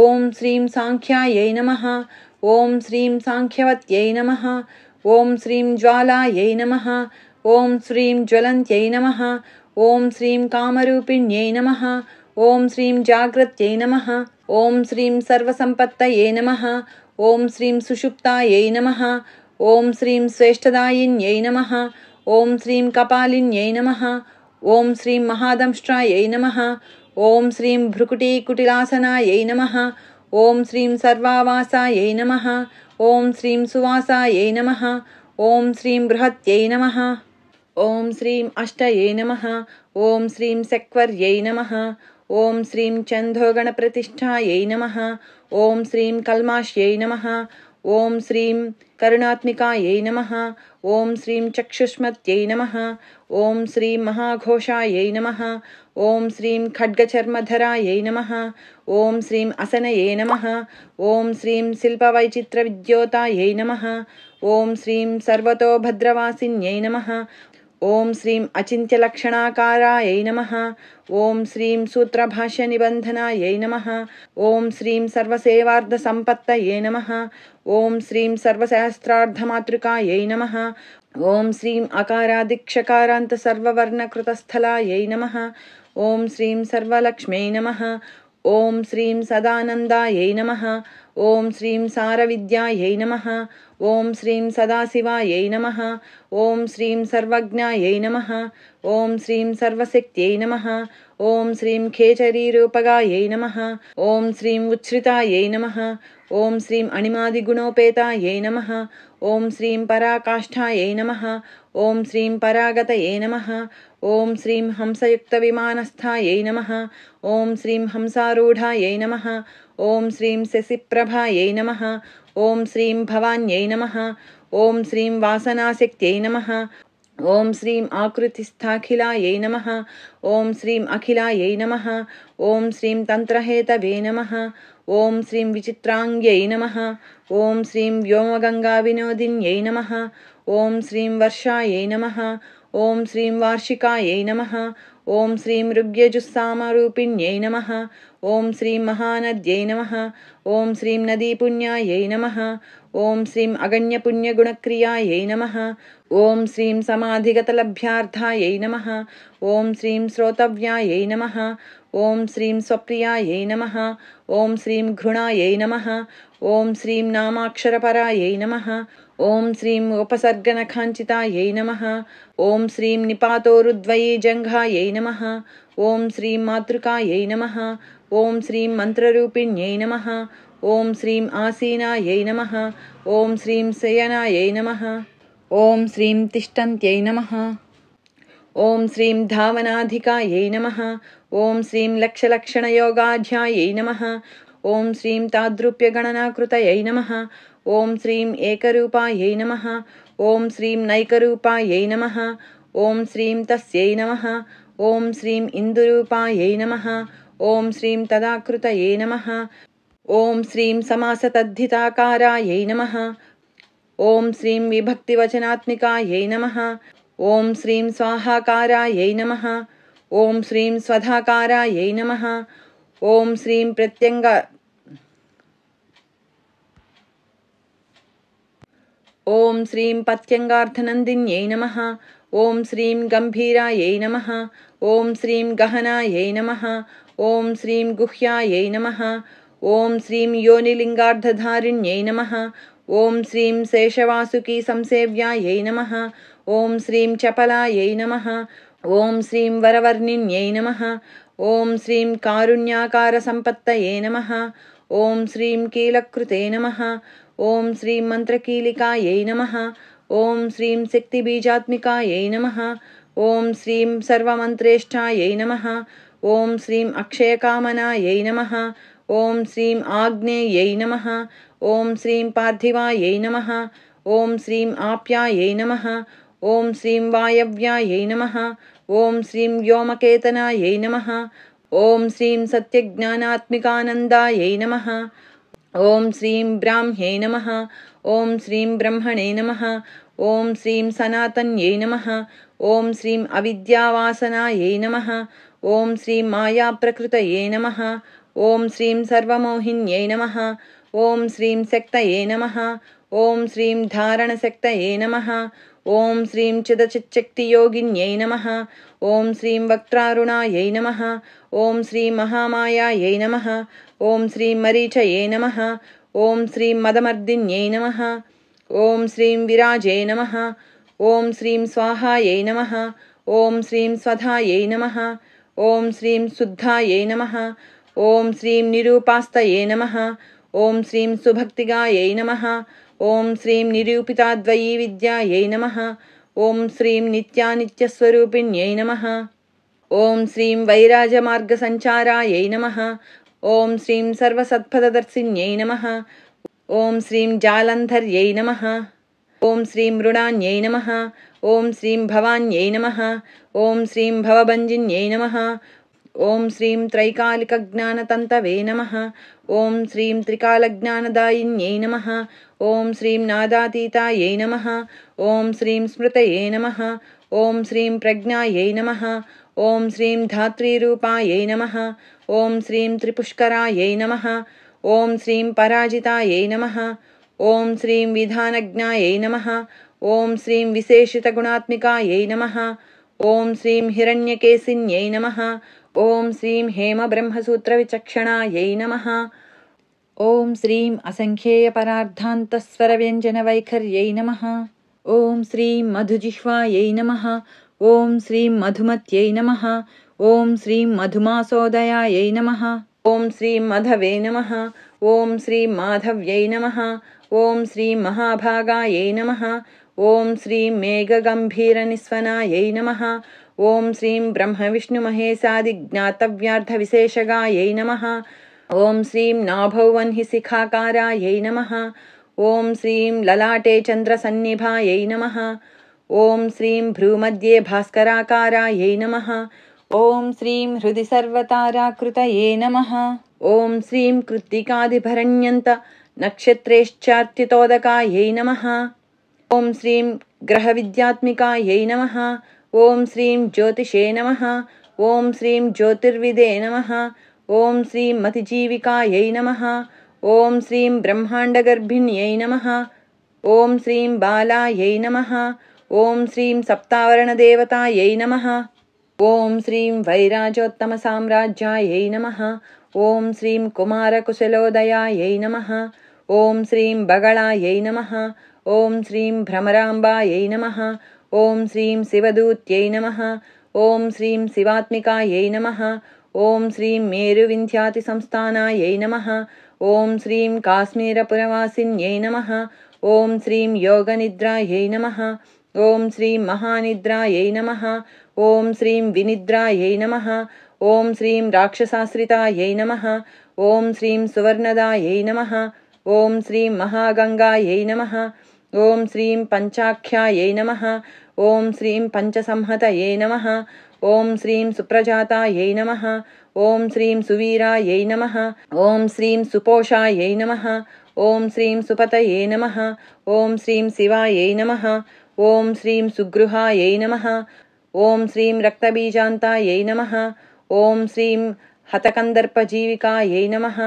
ॐ श्रीं साङ्ख्यायै नमः। ॐ श्रीं साङ्ख्यवत्यै नमः। ॐ श्रीं ज्वालायै नमः। ॐ श्रीं ज्वलन्त्यै नमः। ॐ श्रीं कामरूपिण्यै नमः। ॐ श्रीं जाग्रत्यै नमः। ॐ श्रीं सर्वसम्पत्तये नमः। ॐ श्रीं सुषुप्तायै नमः। ॐ श्रीं श्रेष्ठदायिन्यै नमः। ॐ श्रीं कपालिन्यै नमः। ॐ श्रीं महादंष्ट्रायै नमः। ॐ श्रीं भ्रुकुटीकुटिलासनायै नमः। ॐ श्रीं सर्वावासायै नमः। ॐ श्रीं सुवासायै नमः। ॐ श्रीं बृहत्यै नमः। ॐ श्रीं अष्टये नमः। ॐ श्रीं सक्वर्यै नमः। ॐ श्रीं चन्दोगणप्रतिष्ठायै नमः। ॐ श्रीं कल्माश्यै नमः। ॐ श्रीं करुणात्मिकायै नमः। ॐ श्रीं चक्षुष्मत्यै नमः। ॐ श्रीं महाघोषायै नमः। ॐ श्रीं खड्गचर्मधरायै नमः। ॐ श्रीं असनये नमः। ॐ श्रीं शिल्पवैचित्रविद्योतायै नमः। ॐ श्रीं सर्वतोभद्रवासिन्यै नमः। ॐ श्रीं अचिन्त्यलक्षणाकारायै नमः। ॐ श्रीं सूत्रभाष्यनिबन्धनायै नमः। ॐ श्रीं सर्वसेवार्धसम्पत्तये नमः। ॐ श्रीं सर्वसहस्रार्धमातृकायै नमः। ॐ श्रीं अकारादिक्षकारान्तसर्ववर्णकृतस्थलायै नमः। ॐ श्रीं सर्वलक्ष्म्यै नमः। ॐ श्रीं सदानन्दायै नमः। ॐ श्रीं सारविद्यायै नमः। ॐ श्रीं सदाशिवायै नमः। ॐ श्रीं सर्वज्ञायै नमः। ॐ श्रीं सर्वशक्त्यै नमः। ॐ श्रीं खेचरीरूपगायै नमः। ॐ श्रीं उच्छ्रितायै नमः। ॐ श्रीं अणिमादिगुणोपेतायै नमः। ॐ श्रीं पराकाष्ठायै नमः। ॐ श्रीं परागतये नमः। ॐ श्रीं हंसयुक्तविमानस्थायै नमः। ॐ श्रीं हंसारूढायै नमः। ॐ श्रीं शशिप्रभायै नमः। ॐ श्रीं भवान्यै नमः। ॐ श्रीं वासनाशक्त्यै नमः। ॐ श्रीं आकृतिस्थाखिलायै नमः। ॐ श्रीं अखिलायै नमः। ॐ श्रीं तन्त्रहेतवे नमः। ॐ श्रीं विचित्राङ्ग्यै नमः। ॐ श्रीं व्योमगङ्गाविनोदिन्यै नमः। ॐ श्रीं वर्षायै नमः। ॐ श्रीं वार्षिकायै नमः। ॐ श्रीं ऋग्यजुस्सामरूपिण्यै नमः। ॐ श्रीं महानद्यै नमः। ॐ श्रीं नदीपुण्यायै नमः। ॐ श्रीं अगण्यपुण्यगुणक्रियायै नमः। ॐ श्रीं समाधिगतलभ्यार्थायै नमः। ॐ श्रीं श्रोतव्यायै नमः। ॐ श्रीं स्वप्रियायै नमः। ॐ श्रीं घृणायै नमः। ॐ श्रीं नामाक्षरपरायै नमः। ॐ श्रीं उपसर्गनखाञ्चितायै नमः। ॐ श्रीं निपातोरुद्वयीजङ्घायै नमः। ॐ श्रीं मातृकायै नमः। ॐ श्रीं मन्त्ररूपिण्यै नमः। ॐ श्रीं आसीनायै नमः। ॐ श्रीं शयनायै नमः। ॐ श्रीं तिष्ठन्त्यै नमः। ॐ श्रीं धावनाधिकायै नमः। ॐ श्रीं लक्षलक्षणयोगाध्यायै नमः। ॐ श्रीं ताद्रूप्यगणनाकृतयै नमः। ॐ श्रीं एकरूपायै नमः। ॐ श्रीं नैकरूपायै नमः। ॐ श्रीं तस्यै नमः। ॐ श्रीं इन्दुरूपायै नमः। ॐ श्रीं तदाकृतये नमः। ॐ श्रीं समासतद्धिताकारायै नमः। ॐ श्रीं विभक्तिवचनात्मिकायै नमः। ॐ श्रीं स्वाहाकारायै नमः। ॐ श्रीं स्वधाकारायै नमः। ॐ श्रीं ॐ श्रीं पत्यङ्गार्थनन्दिन्यै नमः। ॐ श्रीं गम्भीरायै नमः। ॐ श्रीं गहनायै नमः। ॐ श्रीं गुह्यायै नमः। ॐ श्रीं योनिलिङ्गार्धधारिण्यै नमः। ॐ श्रीं शेषवासुकी संसेव्यायै नमः। ॐ श्रीं चपलायै नमः। ॐ श्रीं वरवर्णिन्यै नमः। ॐ श्रीं कारुण्याकारसम्पत्तये नमः। ॐ श्रीं कीलकृते नमः। ॐ श्रीं मन्त्रकीलिकायै नमः। ॐ श्रीं शक्तिबीजात्मिकायै नमः। ॐ श्रीं सर्वमन्त्रेष्ठायै नमः। ॐ श्रीं अक्षयकामनायै नमः। ॐ श्रीं आग्नेयै नमः। ॐ श्रीं पार्थिवायै नमः। ॐ श्रीं आप्यायै नमः। ॐ श्रीं वायव्यायै नमः। ॐ श्रीं व्योमकेतनायै नमः। ॐ श्रीं सत्यज्ञानात्मिकानन्दायै नमः। ॐ श्रीं ब्राह्म्यै नमः। ॐ श्रीं ब्रह्मणे नमः। ॐ श्रीं सनातन्यै नमः। ॐ श्रीं अविद्यावासनायै नमः। ॐ श्रीं मायाप्रकृतये नमः। ॐ श्रीं सर्वमोहिन्यै नमः। ॐ श्रीं शक्तये नमः। ॐ श्रीं धारणशक्तये नमः। ॐ श्रीं चिदचिच्शक्तियोगिन्यै नमः। ॐ श्रीं वक्त्रारुणायै नमः। ॐ श्रीं महामायायै नमः। ॐ श्रीं मरीचये नमः। ॐ श्रीं मदमर्दिन्यै नमः। ॐ श्रीं विराजे नमः। ॐ श्रीं स्वाहायै नमः। ॐ श्रीं स्वधायै नमः। ॐ श्रीं शुद्धायै नमः। ॐ श्रीं निरूपास्तये नमः। ॐ श्रीं सुभक्तिगायै नमः। ॐ श्रीं निरूपिताद्वयी विद्यायै नमः। ॐ श्रीं नित्यानित्यस्वरूपिण्यै नमः। ॐ श्रीं वैराजमार्गसञ्चारायै नमः। ॐ श्रीं सर्वसत्पददर्शिन्यै नमः। ॐ श्रीं जालन्धर्यै नमः। ॐ श्रीं मृणान्यै नमः। ॐ श्रीं भवान्यै नमः। ॐ श्रीं भवभञ्जिन्यै नमः। ॐ श्रीं त्रैकालिकज्ञानतन्तवे नमः। ॐ श्रीं त्रिकालज्ञानदायिन्यै नमः। ॐ श्रीं नादातीतायै नमः। ॐ श्रीं स्मृतये नमः। ॐ श्रीं प्रज्ञायै नमः। ॐ श्रीं धात्रीरूपायै नमः। ॐ श्रीं त्रिपुष्करायै नमः। ॐ श्रीं पराजितायै नमः। ॐ श्रीं विधानज्ञायै नमः। ॐ श्रीं विशेषितगुणात्मिकायै नमः। ॐ श्रीं हिरण्यकेशिन्यै नमः। ॐ श्रीं हेमब्रह्मसूत्रविचक्षणायै नमः। ॐ श्रीं असङ्ख्येयपरार्धान्तस्वरव्यञ्जनवैखर्यै नमः। ॐ श्रीं मधुजिह्वायै नमः। ॐ श्रीं मधुमत्यै नमः। ॐ श्रीं मधुमासोदयायै नमः। ॐ श्रीं मधवे नमः। ॐ श्रीं माधव्यै नमः। ॐ श्रीं महाभागायै नमः। ॐ श्रीं मेघगम्भीरनिस्वनायै नमः। ॐ श्रीं ब्रह्मविष्णुमहेशादिज्ञातव्यार्थविशेषगायै नमः। ॐ श्रीं नाभौ वह्निशिखाकारायै नमः। ॐ श्रीं ललाटे चन्द्रसन्निभायै नमः। ॐ श्रीं भ्रूमध्ये भास्कराकारायै नमः। ॐ श्रीं हृदि सर्वताराकृतये नमः। ॐ श्रीं कृत्तिकादिभरण्यन्तनक्षत्रेश्चार्थितोदकायै नमः। ॐ श्रीं ग्रहविद्यात्मिकायै नमः। ॐ श्रीं ज्योतिषे नमः। ॐ श्रीं ज्योतिर्विदे नमः। ॐ श्रीं मतिजीविकायै नमः। ॐ श्रीं ब्रह्माण्डगर्भिण्यै नमः। ॐ श्रीं बालायै नमः। ॐ श्रीं सप्तावरणदेवतायै नमः। ॐ श्रीं वैराजोत्तमसाम्राज्यायै नमः। ॐ श्रीं कुमारकुशलोदयायै नमः। ॐ श्रीं बगलायै नमः। ॐ श्रीं भ्रमराम्बायै नमः। ॐ श्रीं शिवदूत्यै नमः। ॐ श्रीं शिवात्मिकायै नमः। ॐ श्रीं मेरुविन्ध्यातिसंस्थानायै नमः। ॐ श्रीं काश्मीरपुरवासिन्यै नमः। ॐ श्रीं योगनिद्रायै नमः। ॐ श्रीं महानिद्रायै नमः। ॐ श्रीं विनिद्रायै नमः। ॐ श्रीं राक्षसाश्रितायै नमः। ॐ श्रीं सुवर्णदायै नमः। ॐ श्रीं महागङ्गायै नमः। ॐ श्रीं पञ्चाख्यायै नमः। ॐ श्रीं पञ्चसंहतये नमः। ॐ श्रीं सुप्रजातायै नमः। ॐ श्रीं सुवीरायै नमः। ॐ श्रीं सुपोषायै नमः। ॐ श्रीं सुपतये नमः। ॐ श्रीं शिवायै नमः। ॐ श्रीं सुगृहायै नमः। ॐ श्रीं रक्तबीजान्तायै नमः। ॐ श्रीं हतकन्दर्पजीविकायै नमः।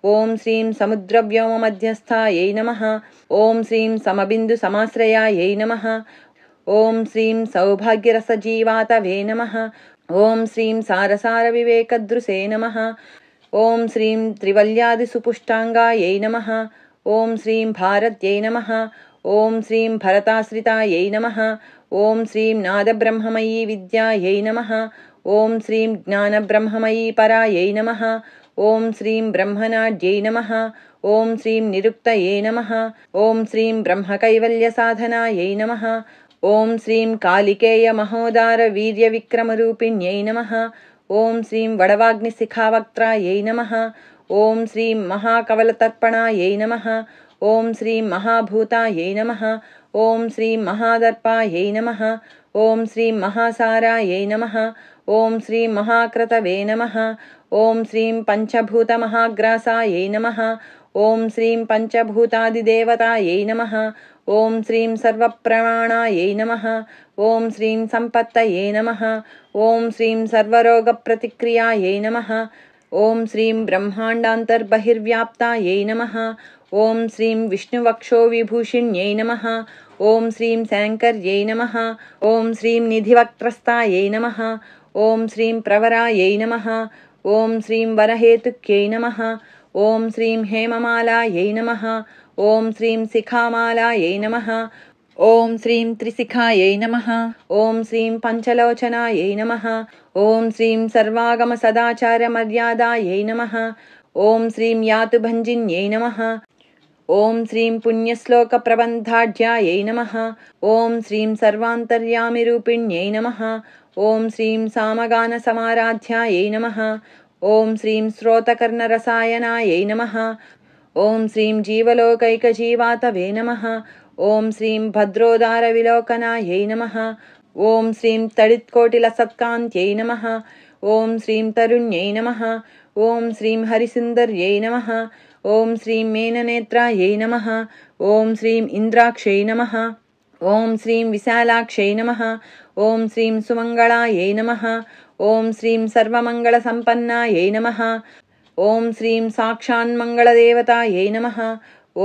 ॐ श्रीं समुद्रव्योममध्यस्थायै नमः। ॐ श्रीं समबिन्दुसमाश्रयायै नमः। ॐ श्रीं सौभाग्यरसजीवातवे नमः। ॐ श्रीं सारसारविवेकदृशे नमः। ॐ श्रीं त्रिवल्यादिसुपुष्टाङ्गायै नमः। ॐ श्रीं भारत्यै नमः। ॐ श्रीं भरताश्रितायै नमः। ॐ श्रीं नादब्रह्ममयी विद्यायै नमः। ॐ श्रीं ज्ञानब्रह्ममयी परायै नमः। ॐ श्रीं ब्रह्मनाड्यै नमः। ॐ श्रीं निरुक्तये नमः। ॐ श्रीं ब्रह्मकैवल्यसाधनायै नमः। ॐ श्रीं कालिकेयमहोदारवीर्यविक्रमरूपिण्यै नमः। ॐ श्रीं वडवाग्निशिखावक्त्रायै नमः। ॐ श्रीं महाकवलतर्पणायै नमः। ॐ श्रीं महाभूतायै नमः। ॐ श्रीं महादर्पायै नमः। ॐ श्रीं महासारायै नमः। ॐ श्रीं महाक्रतवे नमः। ॐ श्रीं पञ्चभूतमहाग्रासायै नमः। ॐ श्रीं पञ्चभूतादिदेवतायै नमः। ॐ श्रीं सर्वप्रमाणायै नमः। ॐ श्रीं सम्पत्तये नमः। ॐ श्रीं सर्वरोगप्रतिक्रियायै नमः। ॐ श्रीं ब्रह्माण्डान्तर्बहिर्व्याप्तायै नमः। ॐ श्रीं विष्णुवक्षोविभूषिण्यै नमः। ॐ श्रीं शङ्कर्यै नमः। ॐ श्रीं निधिवक्त्रस्थायै नमः। ॐ श्रीं प्रवरायै नमः। ॐ श्रीं वरहेतुक्यै नमः। ॐ श्रीं हेममालायै नमः। ॐ श्रीं शिखामालायै नमः। ॐ श्रीं त्रिशिखायै नमः। ॐ श्रीं पञ्चलोचनायै नमः। ॐ श्रीं सर्वागमसदाचारमर्यादायै नमः। ॐ श्रीं यातुभञ्जिन्यै नमः। ॐ श्रीं पुण्यश्लोकप्रबन्धाढ्यायै नमः। ॐ श्रीं सर्वान्तर्यामिरूपिण्यै नमः। ॐ श्रीं सामगानसमाराध्यायै नमः। ॐ श्रीं श्रोतकर्णरसायनायै नमः। ॐ श्रीं जीवलोकैकजीवातवे नमः। ॐ श्रीं भद्रोदारविलोकनायै नमः। ॐ श्रीं तडित्कोटिलसत्कान्त्यै नमः। ॐ श्रीं तरुण्यै नमः। ॐ श्रीं हरिसुन्दर्यै नमः। ॐ श्रीं मेननेत्रायै नमः। ॐ श्रीं इन्द्राक्षै नमः। ॐ श्रीं विशालाक्षै नमः। ॐ श्रीं सुमङ्गलायै नमः। ॐ श्रीं सर्वमङ्गलसम्पन्नायै नमः। ॐ श्रीं साक्षान्मङ्गलदेवतायै नमः।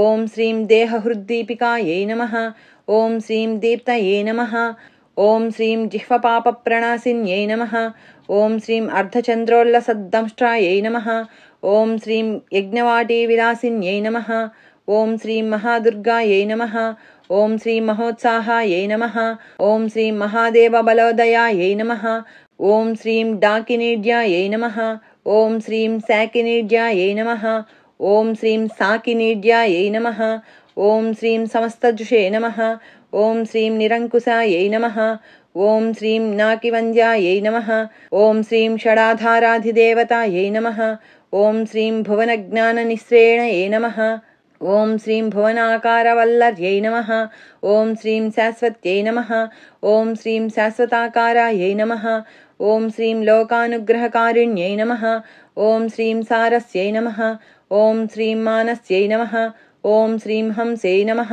ॐ श्रीं देहहृद्दीपिकायै नमः। ॐ श्रीं दीप्तये नमः। ॐ श्रीं जिह्वपापप्रणाशिन्यै नमः। ॐ श्रीं अर्धचन्द्रोल्लसद्दंष्ट्रायै नमः। ॐ श्रीं यज्ञवाटीविलासिन्यै नमः। ॐ श्रीं महादुर्गायै नमः। ॐ श्रीं महोत्साहायै नमः। ॐ श्रीं महादेवबलोदयायै नमः। ॐ श्रीं डाकिनीड्यायै नमः। ॐ श्रीं शाकिनीड्यायै नमः। ॐ श्रीं साकिनीड्यायै नमः। ॐ श्रीं समस्तजुषे नमः। ॐ श्रीं निरङ्कुशायै नमः। ॐ श्रीं नाकिवन्द्यायै नमः। ॐ श्रीं षडाधाराधिदेवतायै नमः। ॐ श्रीं भुवनज्ञाननिःस्रेणये नमः। ॐ श्रीं भुवनाकारवल्लर्यै नमः। ॐ श्रीं शाश्वत्यै नमः। ॐ श्रीं शाश्वताकारायै नमः। ॐ श्रीं लोकानुग्रहकारिण्यै नमः। ॐ श्रीं सारस्यै नमः। ॐ श्रीं मानस्यै नमः। ॐ श्रीं हंसे नमः।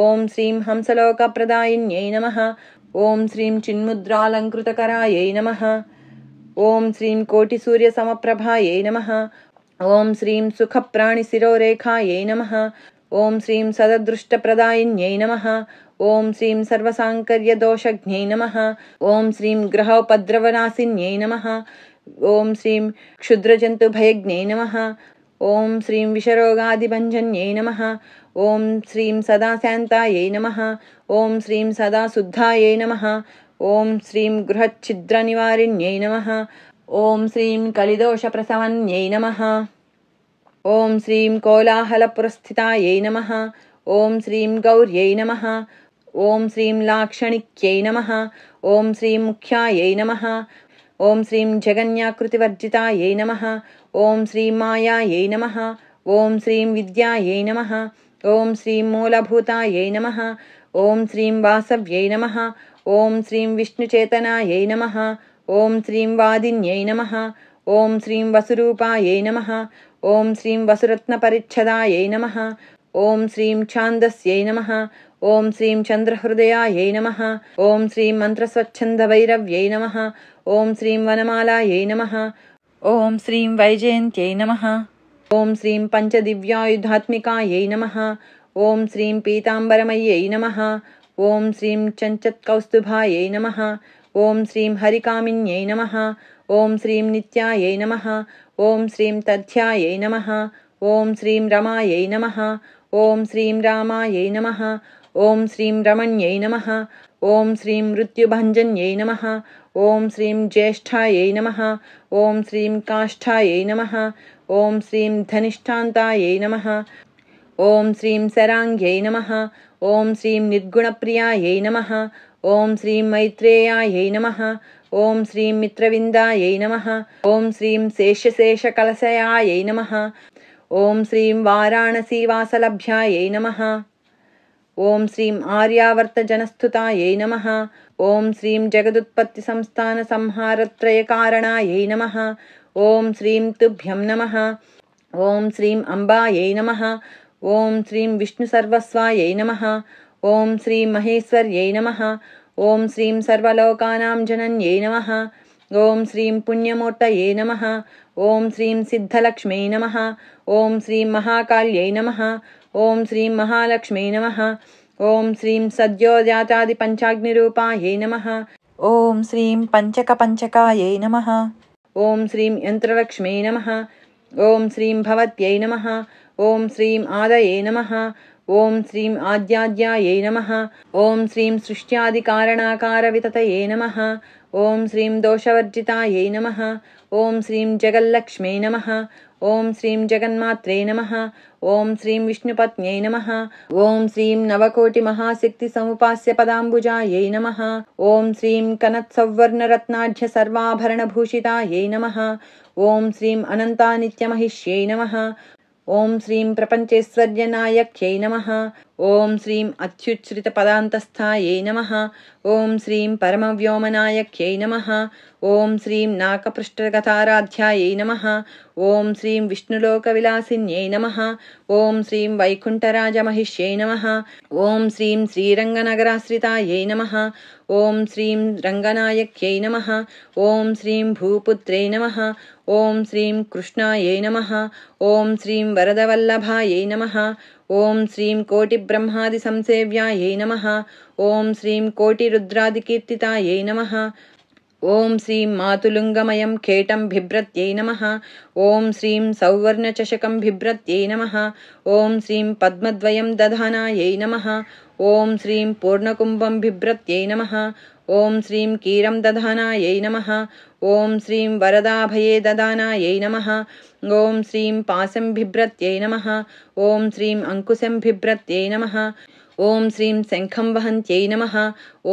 ॐ श्रीं हंसलोकप्रदायिन्यै नमः। ॐ श्रीं चिन्मुद्रालङ्कृतकरायै नमः। ॐ श्रीं कोटिसूर्यसमप्रभायै नमः। ॐ श्रीं सुखप्राणिशिरोरेखायै नमः। ॐ श्रीं सददृष्टप्रदायिन्यै नमः। ॐ श्रीं सर्वसाङ्कर्यदोषज्ञै नमः। ॐ श्रीं ग्रहोपद्रवनाशिन्यै नमः। ॐ श्रीं क्षुद्रजन्तुभयज्ञै नमः। ॐ श्रीं विषरोगादिभञ्जन्यै नमः। ॐ श्रीं सदाशान्तायै नमः। ॐ श्रीं सदाशुद्धायै नमः। ॐ श्रीं गृहच्छिद्रनिवारिण्यै नमः। ॐ श्रीं कलिदोषप्रशमन्यै नमः। ॐ श्रीं कोलाहलपुरस्थितायै नमः। ॐ श्रीं गौर्यै नमः। ॐ श्रीं लाक्षणिक्यै नमः। ॐ श्रीं मुख्यायै नमः। ॐ श्रीं जगन्याकृतिवर्जितायै नमः। ॐ श्रीं मायायै नमः। ॐ श्रीं विद्यायै नमः। ॐ श्रीं मूलभूतायै नमः। ॐ श्रीं वासव्यै नमः। ॐ श्रीं विष्णुचेतनायै नमः। ॐ श्रीं वादिन्यै नमः। ॐ श्रीं वसुरूपायै नमः। ॐ श्रीं वसुरत्नपरिच्छदायै नमः। ॐ श्रीं छान्दस्यै नमः। ॐ श्रीं चन्द्रहृदयायै नमः। ॐ श्रीं मन्त्रस्वच्छन्दभैरव्यै नमः। ॐ श्रीं वनमालायै नमः। ॐ श्रीं वैजयन्त्यै नमः। ఓం శ్రీం పంచదివ్యాయుధాత్మికాయై నమః. ఓం శ్రీం పీతాంబరమయ్యై నమః. ఓం శ్రీం చంచత్కౌస్తుభాయై నమః. ఓం శ్రీం హరికామిన్యై నమః. ఓం శ్రీం నిత్యాయై నమః. ఓం శ్రీం తథ్యాయై నమః. ఓం శ్రీం రమాయై నమః. ఓం శ్రీం రామాయై నమః. ఓం శ్రీం రమణ్యై నమః. ఓం శ్రీం మృత్యుభంజన్యై నమః. ఓం శ్రీం జ్యేష్ఠాయై నమః. ఓం శ్రీం కాష్ఠాయై నమః. ఓం శ్రీం ధనిష్ఠాంతాయై నమః. ఓం శ్రీం శరాంగ్యై నమః. ఓం శ్రీం నిర్గుణప్రియాయై నమః. ఓం శ్రీం మైత్రేయాయై నమః. ఓం శ్రీం మిత్రవిందాయై నమః. ఓం శ్రీం శేషశేషకలశయాయై నమః. ఓం శ్రీం వారాణసీవాసలభ్యాయై నమః. ఓం శ్రీం ఆర్యావర్తజనస్థుతాయై నమః. ఓం శ్రీం జగదుత్పత్తి సంస్థాన సంహారత్రయకారణాయై నమః. ఓం శ్రీం తుభ్యం నమః. ఓం శ్రీం అంబాయై నమః. ఓం శ్రీం విష్ణుసర్వస్వాయై నమః. ఓం శ్రీం మహేశ్వర్యై నమః. ఓం శ్రీం సర్వలోకానాం జనన్యై నమః. ఓం శ్రీం పుణ్యమూర్తయే నమః. ఓం శ్రీం సిద్ధలక్ష్మై నమః. ఓం శ్రీం మహాకాళ్యై నమః. ఓం శ్రీం మహాలక్ష్మై నమః. ఓం శ్రీం సద్యోజాతాది పంచాగ్నిరూపాయై నమః. ఓం శ్రీం పంచకాయై నమః. ఓం శ్రీం యంత్రలక్ష్మై నమః. ఓం శ్రీం భవత్యై నమః. ఓం శ్రీం ఆదయే నమః. ఓం శ్రీం ఆద్యాద్యాయై నమః. ఓం శ్రీం సృష్ట్యాదికారణాకారవితతయే నమః. ఓం శ్రీం దోషవర్జితాయై నమః. ఓం శ్రీం జగల్లక్ష్మై నమః. ఓం శ్రీం జగన్మాత్రే నమః. ఓం శ్రీం విష్ణుపత్న్యై నమః. ఓం శ్రీం నవకోటి మహాశక్తి సముపాస్య పదాంబుజాయై నమః. ఓం శ్రీం కనత్సౌవర్ణరత్నాఢ్య సర్వాభరణభూషితాయై నమః. ఓం శ్రీం అనంతానిత్యమహిష్యై నమః. ఓం శ్రీం ప్రపంచేశ్వర్యనాయక్యై నమః. ఓం శ్రీం అత్యుచ్ఛ్రిత పదాంతస్థాయై నమః. ఓం శ్రీం పరమవ్యోమనాయక్యై నమః. ఓం శ్రీం నాకపృష్ఠగతారాధ్యాయై నమః. ఓం శ్రీం విష్ణులోకవిలాసిన్యై నమః. ఓం శ్రీం వైకుంఠరాజమహిష్యై నమః. ఓం శ్రీం శ్రీరంగనగరాశ్రితాయై నమః. ఓం శ్రీం రంగనాయక్యై నమః. ఓం శ్రీం భూపుత్రై నమః. ఓం శ్రీం కృష్ణాయై నమః. ఓం శ్రీం వరదవల్లభాయై నమః. ఓం శ్రీం కోటిబ్రహ్మాది సంసేవ్యాయై నమః. ఓం శ్రీం కోటిరుద్రాదికీర్తితాయై నమః. ఓం శ్రీం మాతులుంగమయం ఖేటం బిభ్రత్యై నమః. ఓం శ్రీం సౌవర్ణచషకం బిభ్రత్యై నమః. ఓం శ్రీం పద్మద్వయం దధానాయై నమః. ఓం శ్రీం పూర్ణకుంభం బిభ్రత్యై నమః. ఓం శ్రీం కీరం దధానాయై నమః. ఓం శ్రీం వరదాభయే దదానాయై నమః. ఓం శ్రీం పాశం బిభ్రత్యై నమః. ఓం శ్రీం అంకుశం బిభ్రత్యై నమః. ఓం శ్రీం శంఖం వహంత్యై నమః.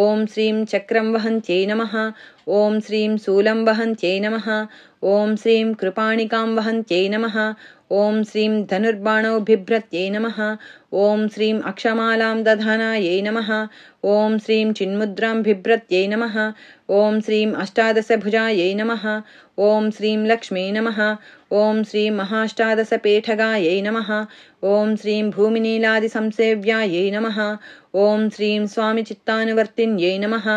ఓం శ్రీం చక్రం వహంత్యై నమః. ఓం శ్రీం శూలం వహంత్యై నమః. ఓం శ్రీం కృపాణికాం వహంత్యై నమః. ఓం శ్రీం ధనుర్బాణౌ బిభ్రత్యై నమః. ఓం శ్రీం అక్షమాలాం దధానాయై నమః. ఓం శ్రీం చిన్ముద్రాం బిభ్రత్యై నమః. ఓం శ్రీం అష్టాదశభుజాయై నమః. ఓం శ్రీం లక్ష్మీ నమః. ఓం శ్రీం మహాష్టాదశపీఠగాయై నమః. ఓం శ్రీం భూమినీలాది సంసేవ్యాయై నమః. ఓం శ్రీం స్వామి చిత్తానువర్తిన్యై నమః.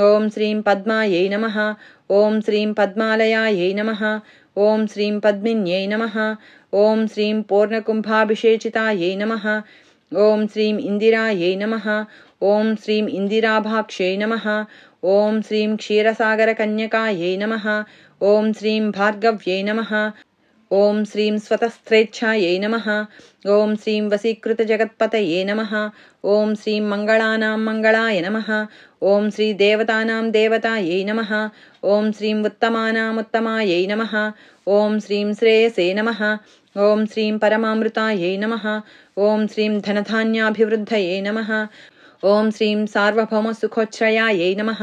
ఓం శ్రీం పద్మాయై నమః. ఓం శ్రీం పద్మాలయాయై నమః. ఓం శ్రీం పద్మిన్యై నమః. ఓం శ్రీం పూర్ణకుంభాభిషేచితాయై నమః. ఓం శ్రీం ఇందిరాయై నమః. ఓం శ్రీం ఇందిరాభాక్షై నమః. ఓం శ్రీం క్షీరసాగరకన్యకాయై నమః. ఓం శ్రీం భార్గవ్యై నమః. ఓం శ్రీం స్వతస్త్రేచ్ఛాయై నమః. ఓం శ్రీం వశీకృతజగత్పతయే నమః. ఓం శ్రీం మంగళానాం మంగళాయ నమః. ఓం శ్రీ దేవతానాం దేవతాయై నమః. ఓం శ్రీం ఉత్తమానాముత్తమాయై నమః. ఓం శ్రీం శ్రేయసే నమః. ఓం శ్రీం పరమామృతాయై నమః. ఓం శ్రీం ధనధాన్యాభివృద్ధయే నమః. ఓం శ్రీం సార్వభౌమసుఖోచ్ఛ్రయాయై నమః.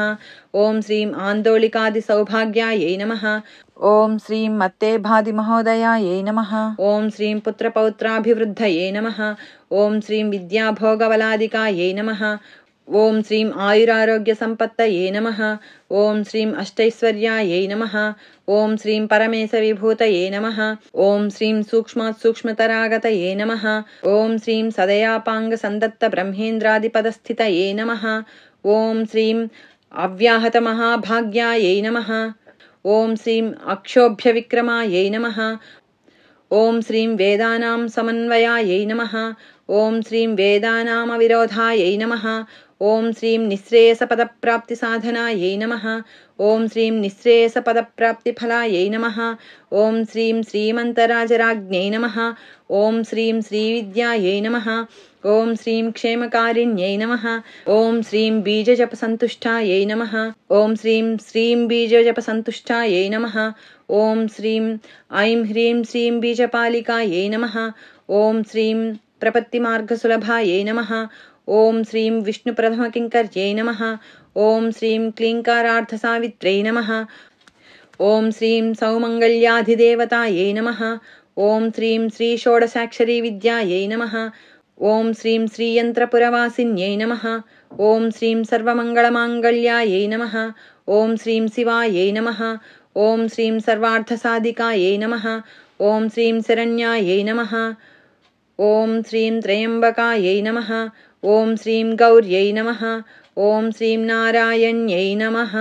ఓం శ్రీం ఆందోళికాదిసౌభాగ్యాయై నమః. ఓం శ్రీం మత్తేభాదిమహోదయాయై నమః. ఓం శ్రీం పుత్రపౌత్రాభివృద్ధయే నమః. ఓం శ్రీం విద్యాభోగబలాదికాయై నమః. ఓం శ్రీం ఆయురారోగ్యసంపత్తయే నమః. ఓం శ్రీం అష్టైశ్వర్యాయై నమః. ఓం శ్రీం పరమేశవిభూతయే నమః. ఓం శ్రీం సూక్ష్మాత్ సూక్ష్మతరాగతయే నమః. ఓం శ్రీం సదయాపాంగసందత్త బ్రహ్మేంద్రాదిపదస్థితయే నమః. ఓం శ్రీం అవ్యాహతమహాభాగ్యాయై నమః. ఓం శ్రీం అక్షోభ్యవిక్రమాయై నమః. ॐ श्रीं वेदानां समन्वयायै नमः। ॐ श्रीं वेदानामविरोधायै नमः। ॐ श्रीं निःश्रेयसपदप्राप्तिसाधनायै नमः। ॐ श्रीं निःश्रेयसपदप्राप्तिफलायै नमः। ॐ श्रीं श्रीमन्तराजराज्ञै नमः। ॐ श्रीं श्रीविद्यायै नमः। ॐ श्रीं क्षेमकारिण्यै नमः। ॐ श्रीं बीजजपसन्तुष्टायै नमः। ॐ श्रीं बीजजपसन्तुष्टायै नमः। ॐ श्रीं ऐं ह्रीं श्रीं बीजपालिकायै नमः। ॐ श्रीं प्रपत्तिमार्गसुलभायै नमः। ॐ श्रीं विष्णुप्रथमकिङ्कर्यै नमः। ॐ श्रीं क्लीङ्कारार्थसावित्र्यै नमः। ॐ श्रीं सौमङ्गल्याधिदेवतायै नमः। ॐ श्रीं श्रीषोडशाक्षरीविद्यायै नमः। ॐ श्रीं श्रीयन्त्रपुरवासिन्यै नमः। ॐ श्रीं सर्वमङ्गलमाङ्गल्यायै नमः। ॐ श्रीं शिवायै नमः। ॐ श्रीं सर्वार्थसाधिकायै नमः। ॐ श्रीं शरण्यायै नमः। ॐ श्रीं त्र्यम्बकायै नमः। ॐ श्रीं गौर्यै नमः। ॐ श्रीं नारायण्यै नमः।